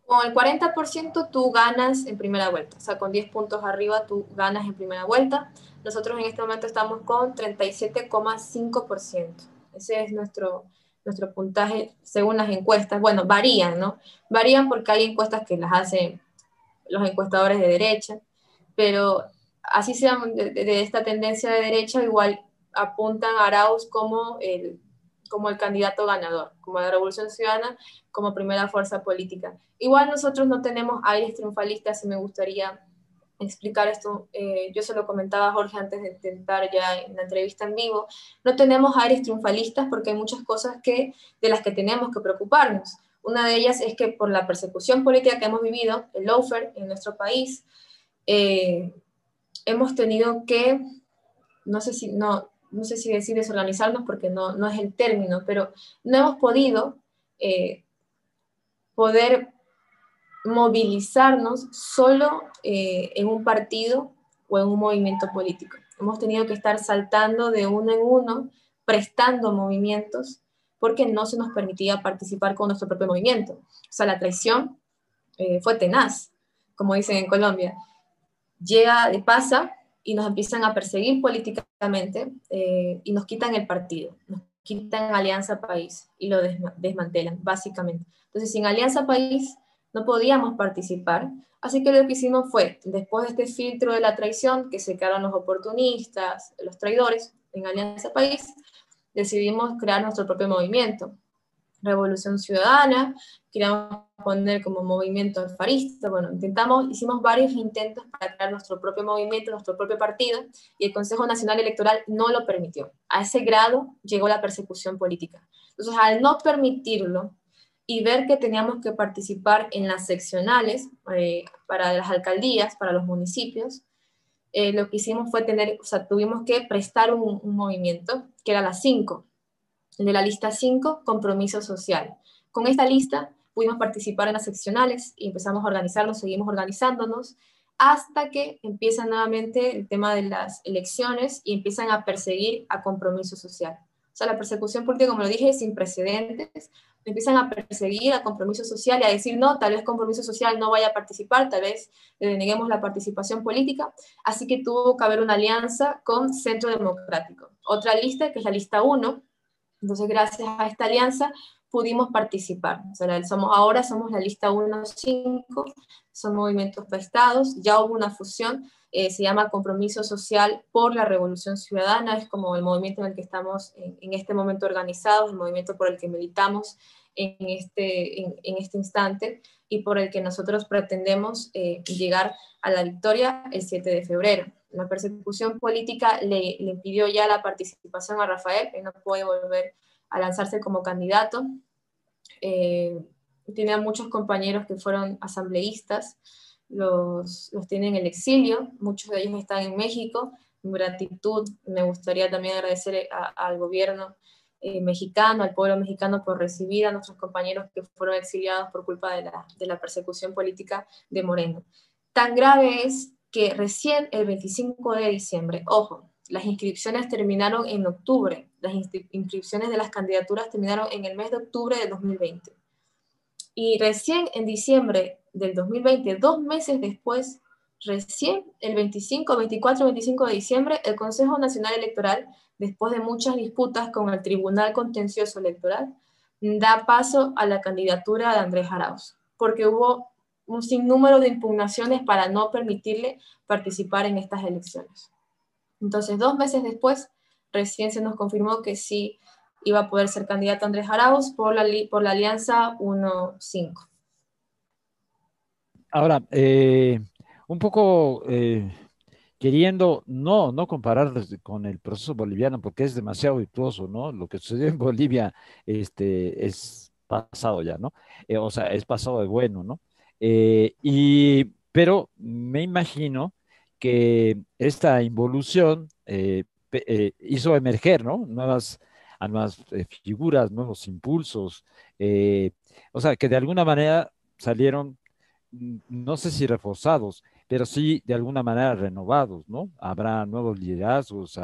Con el 40% tú ganas en primera vuelta, o sea, con 10 puntos arriba tú ganas en primera vuelta. Nosotros en este momento estamos con 37,5%. Ese es nuestro puntaje según las encuestas. Bueno, varían, ¿no? Varían porque hay encuestas que las hacen los encuestadores de derecha, pero así sean de esta tendencia de derecha, igual apuntan a Arauz como el candidato ganador, como la Revolución Ciudadana, como primera fuerza política. Igual nosotros no tenemos aires triunfalistas y me gustaría explicar esto, yo se lo comentaba a Jorge antes de intentar ya en la entrevista en vivo, no tenemos aires triunfalistas porque hay muchas cosas de las que tenemos que preocuparnos. Una de ellas es que por la persecución política que hemos vivido, el lawfare en nuestro país, hemos tenido que, no sé si decir desorganizarnos porque no es el término, pero no hemos podido poder movilizarnos solo en un partido o en un movimiento político. Hemos tenido que estar saltando de uno en uno, prestando movimientos, porque no se nos permitía participar con nuestro propio movimiento. O sea, la traición fue tenaz, como dicen en Colombia. Pasa y nos empiezan a perseguir políticamente y nos quitan el partido, nos quitan Alianza País y lo desmantelan, básicamente. Entonces, sin Alianza País no podíamos participar, así que lo que hicimos fue, después de este filtro de la traición, que se quedaron los oportunistas, los traidores en Alianza País, decidimos crear nuestro propio movimiento. Revolución Ciudadana, queríamos poner como movimiento alfarista, bueno, hicimos varios intentos para crear nuestro propio movimiento, nuestro propio partido, y el Consejo Nacional Electoral no lo permitió. A ese grado llegó la persecución política. Entonces, al no permitirlo y ver que teníamos que participar en las seccionales para las alcaldías, para los municipios, lo que hicimos fue tuvimos que prestar un movimiento, que era las 5, de la lista 5, compromiso social. Con esta lista pudimos participar en las seccionales y empezamos a organizarnos, seguimos organizándonos, hasta que empieza nuevamente el tema de las elecciones y empiezan a perseguir a compromiso social. O sea, la persecución política, como lo dije, es sin precedentes. Empiezan a perseguir a compromiso social y a decir, no, tal vez compromiso social no vaya a participar, tal vez le deneguemos la participación política. Así que tuvo que haber una alianza con Centro Democrático. Otra lista, que es la lista 1, entonces, gracias a esta alianza pudimos participar. O sea, ahora somos la lista 1-5, son movimientos prestados, ya hubo una fusión, se llama Compromiso Social por la Revolución Ciudadana, es como el movimiento en el que estamos en este momento organizados, el movimiento por el que militamos en este instante y por el que nosotros pretendemos llegar a la victoria el 7 de febrero. La persecución política le impidió ya la participación a Rafael, él no puede volver a lanzarse como candidato. Tiene muchos compañeros que fueron asambleístas, los tienen en el exilio, muchos de ellos están en México. En gratitud, me gustaría también agradecer al gobierno mexicano, al pueblo mexicano, por recibir a nuestros compañeros que fueron exiliados por culpa de la persecución política de Moreno. Tan grave es que recién el 25 de diciembre, ojo, las inscripciones terminaron en octubre, las inscripciones de las candidaturas terminaron en el mes de octubre de 2020. Y recién en diciembre del 2020, 2 meses después, recién el 24-25 de diciembre, el Consejo Nacional Electoral, después de muchas disputas con el Tribunal Contencioso Electoral, da paso a la candidatura de Andrés Arauz, porque hubo un sinnúmero de impugnaciones para no permitirle participar en estas elecciones. Entonces, 2 meses después, recién se nos confirmó que sí iba a poder ser candidato Andrés Arauz por la alianza 1-5. Ahora, un poco queriendo no comparar con el proceso boliviano porque es demasiado virtuoso, ¿no? Lo que sucedió en Bolivia es pasado ya, ¿no? O sea, es pasado de bueno, ¿no? Pero me imagino que esta involución hizo emerger, ¿no? A nuevas figuras, nuevos impulsos, eh, o sea, que de alguna manera salieron, no sé si reforzados, pero sí de alguna manera renovados, ¿no? Habrá nuevos liderazgos,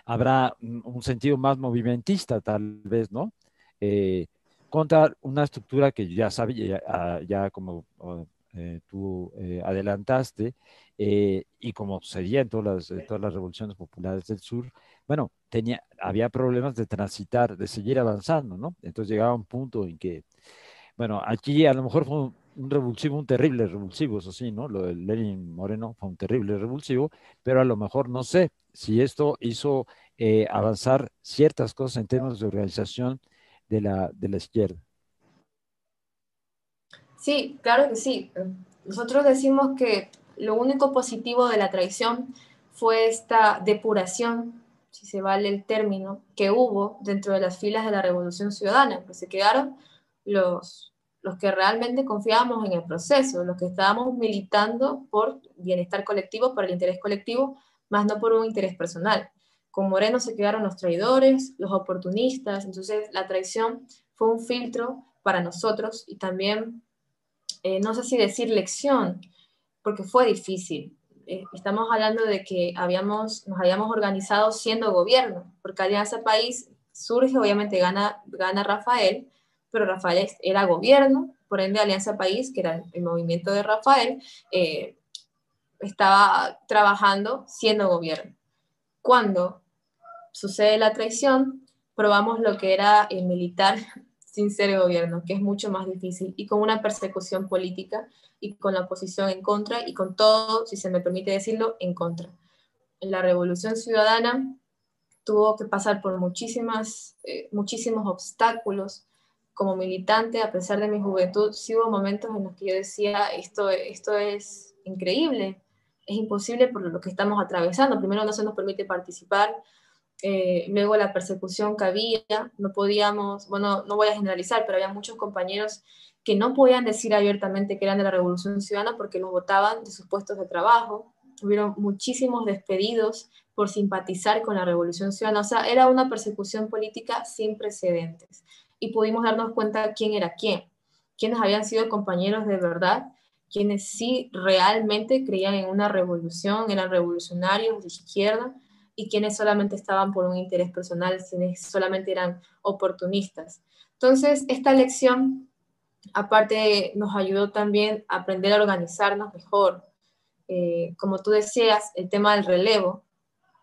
habrá un sentido más movimentista, tal vez, ¿no? Eh, Contra una estructura que ya sabía, ya como tú adelantaste, y como sería en todas las revoluciones populares del sur, bueno, había problemas de transitar, de seguir avanzando, ¿no? Entonces llegaba un punto en que bueno, aquí a lo mejor fue un revulsivo, un terrible revulsivo, eso sí, ¿no? Lo de Lenin Moreno fue un terrible revulsivo, pero a lo mejor no sé si esto hizo avanzar ciertas cosas en términos de organización de la izquierda. Sí, claro que sí. Nosotros decimos que lo único positivo de la traición fue esta depuración, si se vale el término, que hubo dentro de las filas de la Revolución Ciudadana, pues se quedaron los los que realmente confiábamos en el proceso, los que estábamos militando por bienestar colectivo, por el interés colectivo, más no por un interés personal. Con Moreno se quedaron los traidores, los oportunistas, entonces la traición fue un filtro para nosotros y también, no sé si decir lección, porque fue difícil. Estamos hablando de que nos habíamos organizado siendo gobierno, porque Alianza País surge, obviamente gana Rafael, pero Rafael era gobierno, por ende Alianza País, que era el movimiento de Rafael, estaba trabajando siendo gobierno. Cuando sucede la traición, probamos lo que era el militar sin ser gobierno, que es mucho más difícil, y con una persecución política, y con la oposición en contra, y con todo, si se me permite decirlo, en contra. En la Revolución Ciudadana tuvo que pasar por muchísimos obstáculos. Como militante, a pesar de mi juventud, sí hubo momentos en los que yo decía, esto es increíble, es imposible por lo que estamos atravesando. Primero, no se nos permite participar, luego la persecución que había, no podíamos, bueno, no voy a generalizar, pero había muchos compañeros que no podían decir abiertamente que eran de la Revolución Ciudadana porque los votaban de sus puestos de trabajo. Hubieron muchísimos despedidos por simpatizar con la Revolución Ciudadana. O sea, era una persecución política sin precedentes. Y pudimos darnos cuenta quién era quién, quiénes habían sido compañeros de verdad, quienes sí realmente creían en una revolución, eran revolucionarios de izquierda, y quienes solamente estaban por un interés personal, quienes solamente eran oportunistas. Entonces, esta lección, aparte, nos ayudó también a aprender a organizarnos mejor. Como tú decías, el tema del relevo,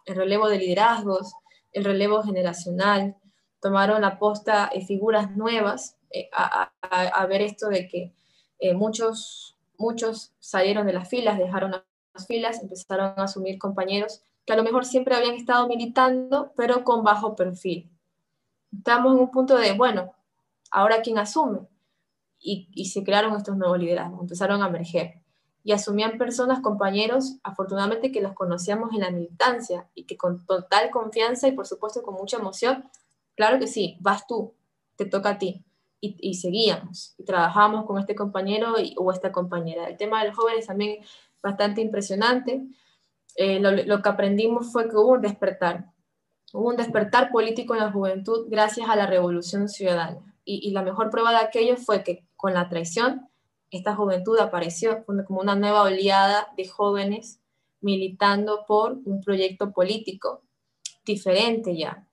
el relevo de liderazgos, el relevo generacional, tomaron la posta figuras nuevas, a ver esto de que muchos salieron de las filas, dejaron las filas, empezaron a asumir compañeros que a lo mejor siempre habían estado militando, pero con bajo perfil. Estamos en un punto de, bueno, ¿ahora quién asume? Y se crearon estos nuevos liderazgos, empezaron a emerger. Y asumían personas, compañeros, afortunadamente que los conocíamos en la militancia y que con total confianza y por supuesto con mucha emoción, claro que sí, vas tú, te toca a ti. Y seguíamos, y trabajábamos con este compañero o esta compañera. El tema de los jóvenes también bastante impresionante. Lo que aprendimos fue que hubo un despertar político en la juventud gracias a la Revolución Ciudadana. Y la mejor prueba de aquello fue que con la traición, esta juventud apareció como una nueva oleada de jóvenes militando por un proyecto político diferente ya,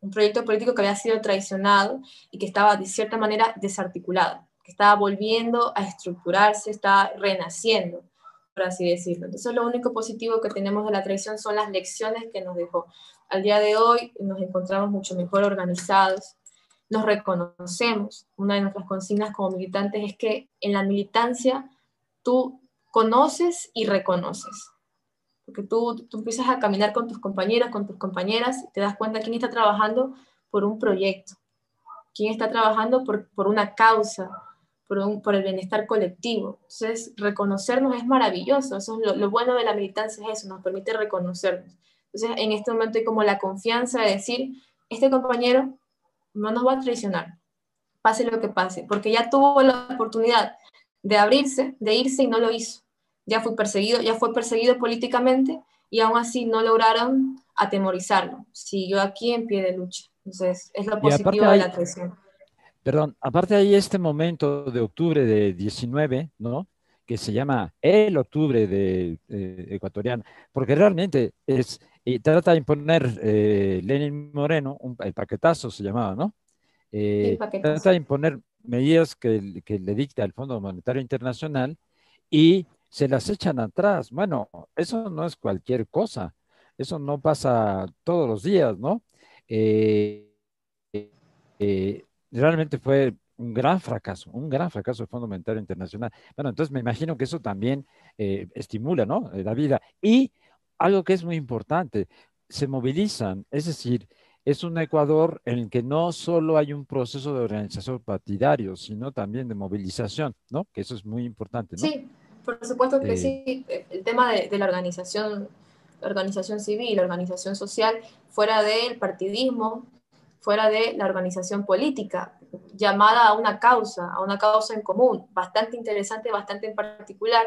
un proyecto político que había sido traicionado y que estaba de cierta manera desarticulado, que estaba volviendo a estructurarse, estaba renaciendo, por así decirlo. Entonces lo único positivo que tenemos de la traición son las lecciones que nos dejó. Al día de hoy nos encontramos mucho mejor organizados, nos reconocemos. Una de nuestras consignas como militantes es que en la militancia tú conoces y reconoces. Porque tú empiezas a caminar con tus compañeros, con tus compañeras, y te das cuenta quién está trabajando por un proyecto, quién está trabajando por una causa, por el bienestar colectivo. Entonces, reconocernos es maravilloso. Eso es lo bueno de la militancia, es eso, nos permite reconocernos. Entonces, en este momento hay como la confianza de decir, este compañero no nos va a traicionar, pase lo que pase, porque ya tuvo la oportunidad de abrirse, de irse y no lo hizo. Ya fue perseguido políticamente y aún así no lograron atemorizarlo. Siguió aquí en pie de lucha. Entonces, es lo Y aparte positivo de hay, la traición. perdón, aparte hay este momento de octubre de 19, ¿no? Que se llama el octubre de, ecuatoriano, porque realmente es, y trata de imponer Lenin Moreno, el paquetazo se llamaba, ¿no? Sí, Trata paquetes. de imponer medidas que le dicta el Fondo Monetario Internacional y se las echan atrás. Bueno, eso no es cualquier cosa, eso no pasa todos los días, ¿no? Eh, realmente fue un gran fracaso del Fondo Monetario Internacional. Bueno, entonces me imagino que eso también estimula, ¿no? La vida. Y algo que es muy importante, se movilizan, es decir, es un Ecuador en el que no solo hay un proceso de organización partidario, sino también de movilización, ¿no? Que eso es muy importante, ¿no? Sí, por supuesto que Eh, sí. El tema de la organización civil, la organización social, fuera del partidismo, fuera de la organización política, llamada a una causa en común, bastante interesante, bastante en particular,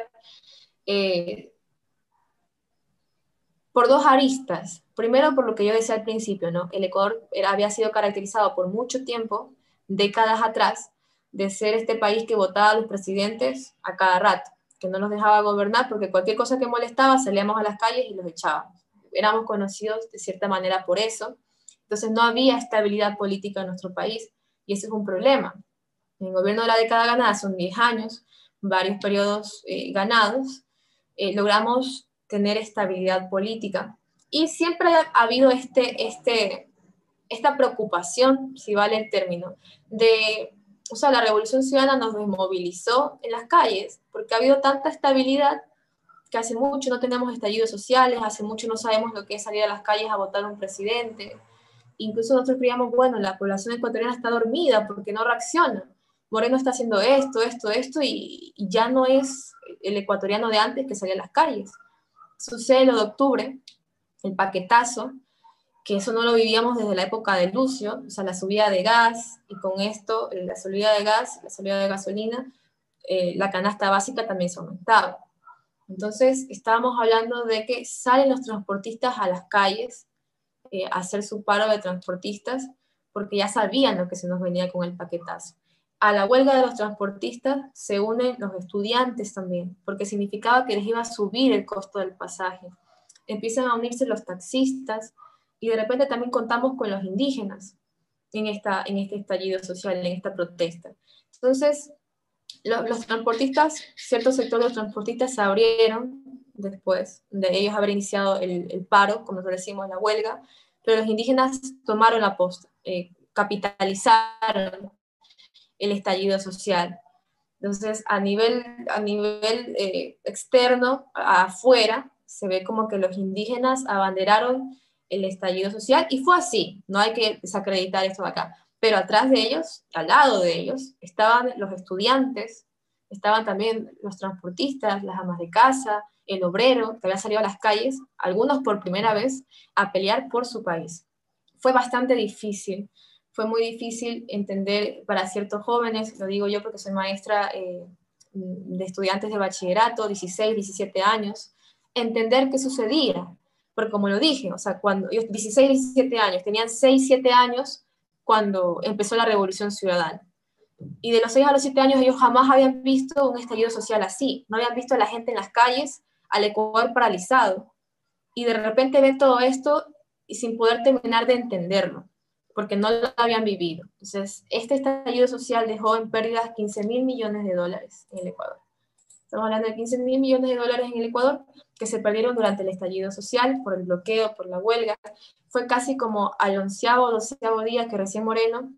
por dos aristas. Primero, por lo que yo decía al principio, ¿no? El Ecuador había sido caracterizado por mucho tiempo, décadas atrás, de ser este país que votaba a los presidentes a cada rato, que no nos dejaba gobernar porque cualquier cosa que molestaba salíamos a las calles y los echábamos. Éramos conocidos de cierta manera por eso. Entonces no había estabilidad política en nuestro país y ese es un problema. En el gobierno de la década ganada son 10 años, varios periodos ganados, logramos tener estabilidad política. Y siempre ha habido esta preocupación, si vale el término, o sea, la Revolución Ciudadana nos desmovilizó en las calles, porque ha habido tanta estabilidad que hace mucho no tenemos estallidos sociales, hace mucho no sabemos lo que es salir a las calles a votar a un presidente. Incluso nosotros creíamos, bueno, la población ecuatoriana está dormida porque no reacciona. Moreno está haciendo esto, y ya no es el ecuatoriano de antes que salía a las calles. Sucede lo de octubre, el paquetazo, que eso no lo vivíamos desde la época de Lucio, o sea, la subida de gas, y con esto, la subida de gas, la subida de gasolina, la canasta básica también se aumentaba. Entonces, estábamos hablando de que salen los transportistas a las calles a hacer su paro de transportistas, porque ya sabían lo que se nos venía con el paquetazo. A la huelga de los transportistas se unen los estudiantes también, porque significaba que les iba a subir el costo del pasaje. Empiezan a unirse los taxistas y de repente también contamos con los indígenas en este estallido social, en esta protesta. Entonces, los transportistas, cierto sector de los transportistas se abrieron después de ellos haber iniciado el paro, como nosotros decimos, la huelga, pero los indígenas tomaron la posta, capitalizaron el estallido social. Entonces, a nivel externo, afuera, se ve como que los indígenas abanderaron el estallido social, y fue así, no hay que desacreditar esto de acá, pero atrás de ellos, al lado de ellos, estaban los estudiantes, estaban también los transportistas, las amas de casa, el obrero, que había salido a las calles, algunos por primera vez, a pelear por su país. Fue bastante difícil, fue muy difícil entender para ciertos jóvenes, lo digo yo porque soy maestra de estudiantes de bachillerato, 16, 17 años, entender qué sucedía. Porque como lo dije, o sea, cuando ellos 16, 17 años, tenían 6, 7 años cuando empezó la Revolución Ciudadana. Y de los 6 a los 7 años ellos jamás habían visto un estallido social así, no habían visto a la gente en las calles, al Ecuador paralizado. Y de repente ven todo esto y sin poder terminar de entenderlo, porque no lo habían vivido. Entonces, este estallido social dejó en pérdidas 15.000 millones de dólares en el Ecuador. Estamos hablando de 15.000 millones de dólares en el Ecuador que se perdieron durante el estallido social, por el bloqueo, por la huelga. Fue casi como al 11º o 12º día que recién Moreno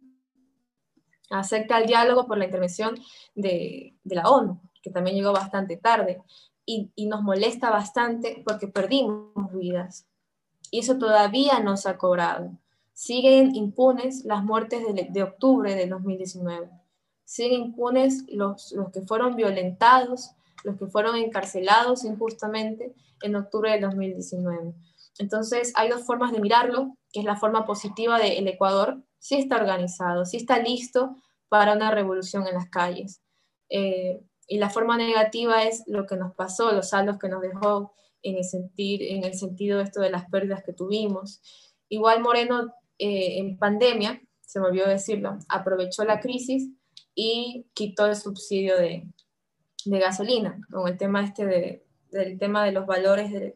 acepta el diálogo por la intervención de la ONU, que también llegó bastante tarde, y nos molesta bastante porque perdimos vidas. Y eso todavía no se ha cobrado. Siguen impunes las muertes de octubre de 2019. Siguen impunes los que fueron violentados, los que fueron encarcelados injustamente en octubre de 2019. Entonces, hay dos formas de mirarlo, que es la forma positiva del Ecuador, sí está organizado, sí está listo para una revolución en las calles. Y la forma negativa es lo que nos pasó, los saldos que nos dejó en el sentido de esto de las pérdidas que tuvimos. Igual Moreno, en pandemia, se me olvidó decirlo, aprovechó la crisis y quitó el subsidio de gasolina, con el tema del tema de los valores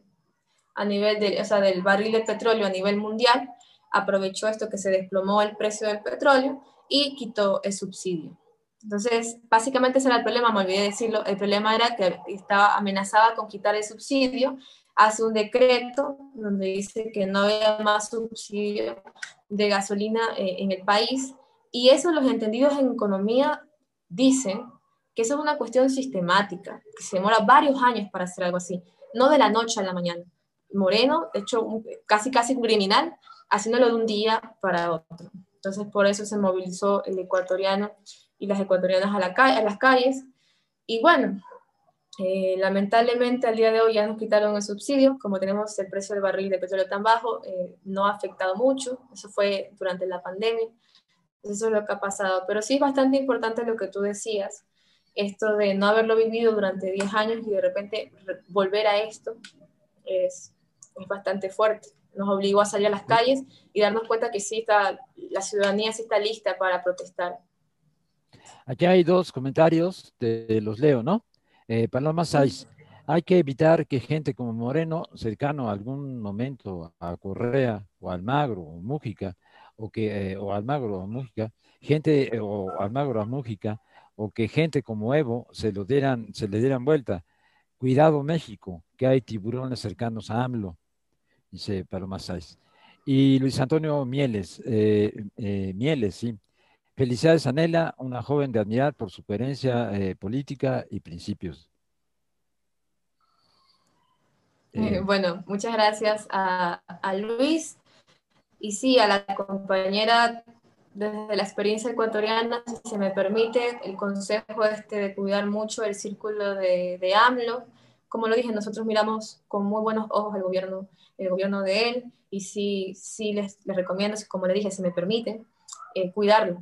a nivel o sea, del barril de petróleo a nivel mundial, aprovechó esto que se desplomó el precio del petróleo y quitó el subsidio. Entonces, básicamente ese era el problema, me olvidé decirlo, el problema era que estaba amenazada con quitar el subsidio, hace un decreto donde dice que no había más subsidio de gasolina en el país, y eso los entendidos en economía dicen que eso es una cuestión sistemática, que se demora varios años para hacer algo así, no de la noche a la mañana. Moreno, de hecho, casi un criminal, haciéndolo de un día para otro. Entonces, por eso se movilizó el ecuatoriano y las ecuatorianas a las calles. Y bueno, Lamentablemente al día de hoy ya nos quitaron el subsidio, como tenemos el precio del barril de petróleo tan bajo, no ha afectado mucho, eso fue durante la pandemia, eso es lo que ha pasado, pero sí es bastante importante lo que tú decías, esto de no haberlo vivido durante 10 años y de repente volver a esto es bastante fuerte, nos obligó a salir a las calles y darnos cuenta que sí está, la ciudadanía sí está lista para protestar. Aquí hay dos comentarios, los leo, ¿no? Paloma Sáiz, hay que evitar que gente como Moreno, cercano a algún momento a Correa o Almagro o Mújica, o Almagro o Mújica, o Almagro a Mújica, o que gente como Evo se le dieran vuelta. Cuidado México, que hay tiburones cercanos a AMLO, dice Paloma Sáiz. Y Luis Antonio Mieles, sí. Felicidades, Anela, una joven de admirar por su coherencia política y principios. Eh, Bueno, muchas gracias a Luis y sí, a la compañera desde la experiencia ecuatoriana, si se me permite, el consejo de cuidar mucho el círculo de AMLO. Como lo dije, nosotros miramos con muy buenos ojos el gobierno de él, y sí, sí les recomiendo, como le dije, si me permite, cuidar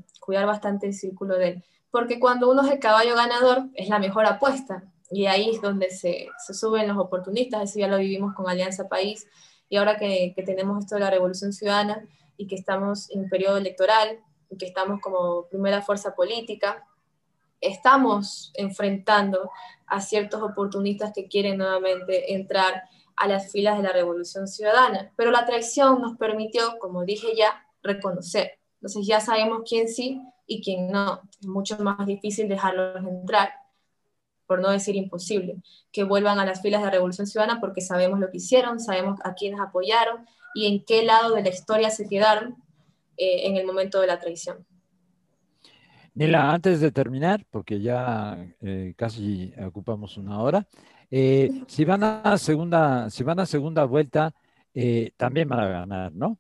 bastante el círculo de él. Porque cuando uno es el caballo ganador, es la mejor apuesta, y ahí es donde se suben los oportunistas, eso ya lo vivimos con Alianza País, y ahora que tenemos esto de la Revolución Ciudadana y que estamos en periodo electoral, y que estamos como primera fuerza política, estamos enfrentando a ciertos oportunistas que quieren nuevamente entrar a las filas de la Revolución Ciudadana. Pero la traición nos permitió, como dije ya, reconocer. Entonces ya sabemos quién sí y quién no. Es mucho más difícil dejarlos entrar, por no decir imposible, que vuelvan a las filas de la Revolución Ciudadana porque sabemos lo que hicieron, sabemos a quiénes apoyaron y en qué lado de la historia se quedaron en el momento de la traición. Nela, antes de terminar, porque ya casi ocupamos una hora, si van a segunda vuelta, también van a ganar, ¿no?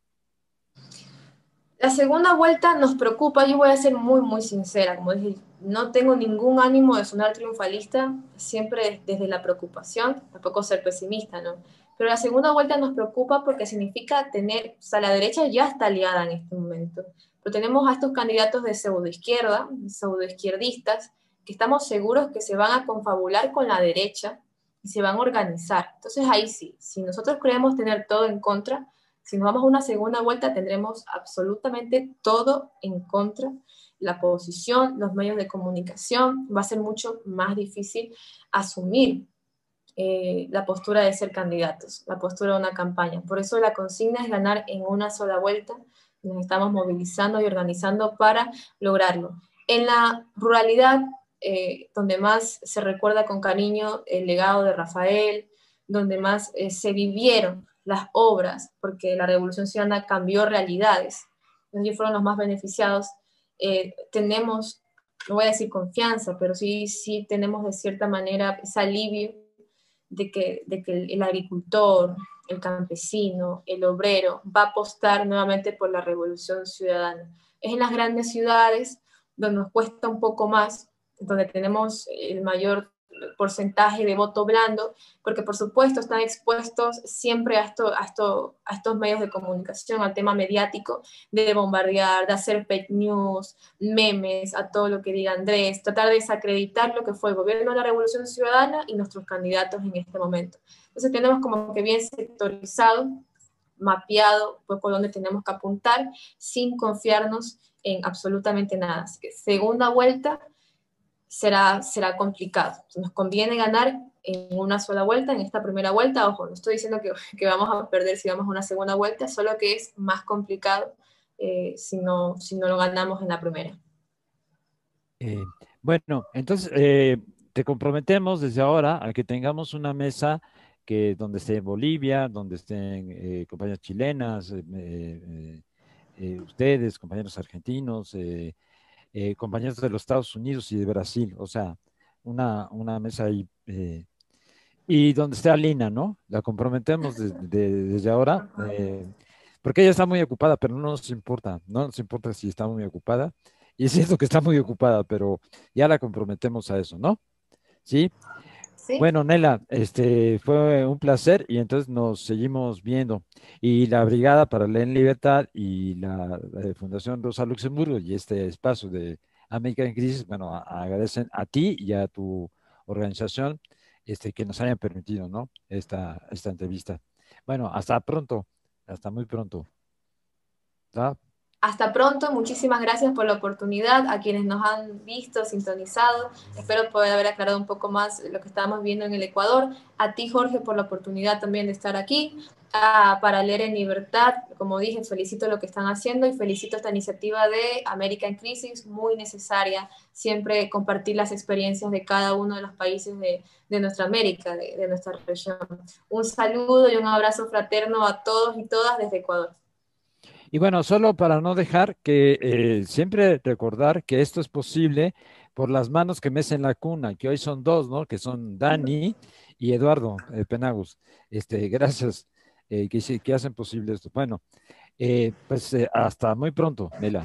La segunda vuelta nos preocupa, yo voy a ser muy, muy sincera, como dije, no tengo ningún ánimo de sonar triunfalista, siempre desde la preocupación, tampoco ser pesimista, ¿no? Pero la segunda vuelta nos preocupa porque significa tener, o sea, la derecha ya está aliada en este momento, pero tenemos a estos candidatos de pseudoizquierda, pseudoizquierdistas, que estamos seguros que se van a confabular con la derecha y se van a organizar. Entonces ahí sí, si nosotros creemos tener todo en contra, si nos vamos a una segunda vuelta, tendremos absolutamente todo en contra. La oposición, los medios de comunicación, va a ser mucho más difícil asumir la postura de ser candidatos, la postura de una campaña. Por eso la consigna es ganar en una sola vuelta. Nos estamos movilizando y organizando para lograrlo. En la ruralidad, donde más se recuerda con cariño el legado de Rafael, donde más se vivieron las obras, porque la Revolución Ciudadana cambió realidades, ellos fueron los más beneficiados, tenemos, no voy a decir confianza, pero sí, sí tenemos de cierta manera ese alivio de que el agricultor, el campesino, el obrero va a apostar nuevamente por la Revolución Ciudadana. Es en las grandes ciudades donde nos cuesta un poco más, donde tenemos el mayor porcentaje de voto blando, porque por supuesto están expuestos siempre a estos medios de comunicación, al tema mediático, de bombardear, de hacer fake news, memes, a todo lo que diga Andrés, tratar de desacreditar lo que fue el gobierno de la Revolución Ciudadana y nuestros candidatos en este momento. Entonces tenemos como que bien sectorizado, mapeado un poco dónde tenemos que apuntar, sin confiarnos en absolutamente nada. Así que segunda vuelta, será complicado. Nos conviene ganar en una sola vuelta, en esta primera vuelta. Ojo, no estoy diciendo que vamos a perder si vamos a una segunda vuelta, solo que es más complicado si no lo ganamos en la primera. Eh, bueno, entonces te comprometemos desde ahora a que tengamos una mesa donde esté Bolivia, donde estén compañeras chilenas, ustedes, compañeros argentinos, compañeros de los Estados Unidos y de Brasil, o sea, una mesa ahí. Y donde esté Alina, ¿no? La comprometemos desde ahora, porque ella está muy ocupada, pero no nos importa, no nos importa si está muy ocupada. Y es cierto que está muy ocupada, pero ya la comprometemos a eso, ¿no? Sí. ¿sí? Bueno, Nela, fue un placer y entonces nos seguimos viendo. Y la Brigada para la Libertad y la Fundación Rosa Luxemburgo y este espacio de América en Crisis, bueno, agradecen a ti y a tu organización que nos hayan permitido, ¿no? Esta entrevista. Bueno, hasta pronto, hasta muy pronto. ¿Tá? Hasta pronto, muchísimas gracias por la oportunidad a quienes nos han visto, sintonizado. Espero poder haber aclarado un poco más lo que estamos viendo en el Ecuador. A ti, Jorge, por la oportunidad también de estar aquí. Para Leer en Libertad, como dije, felicito lo que están haciendo y felicito esta iniciativa de América en Crisis, muy necesaria, siempre compartir las experiencias de cada uno de los países de nuestra América, de nuestra región. Un saludo y un abrazo fraterno a todos y todas desde Ecuador. Y bueno, solo para no dejar que siempre recordar que esto es posible por las manos que mecen la cuna, que hoy son dos, ¿no? Que son Dani y Eduardo Penagos. Gracias, que hacen posible esto. Bueno, pues hasta muy pronto, Mela.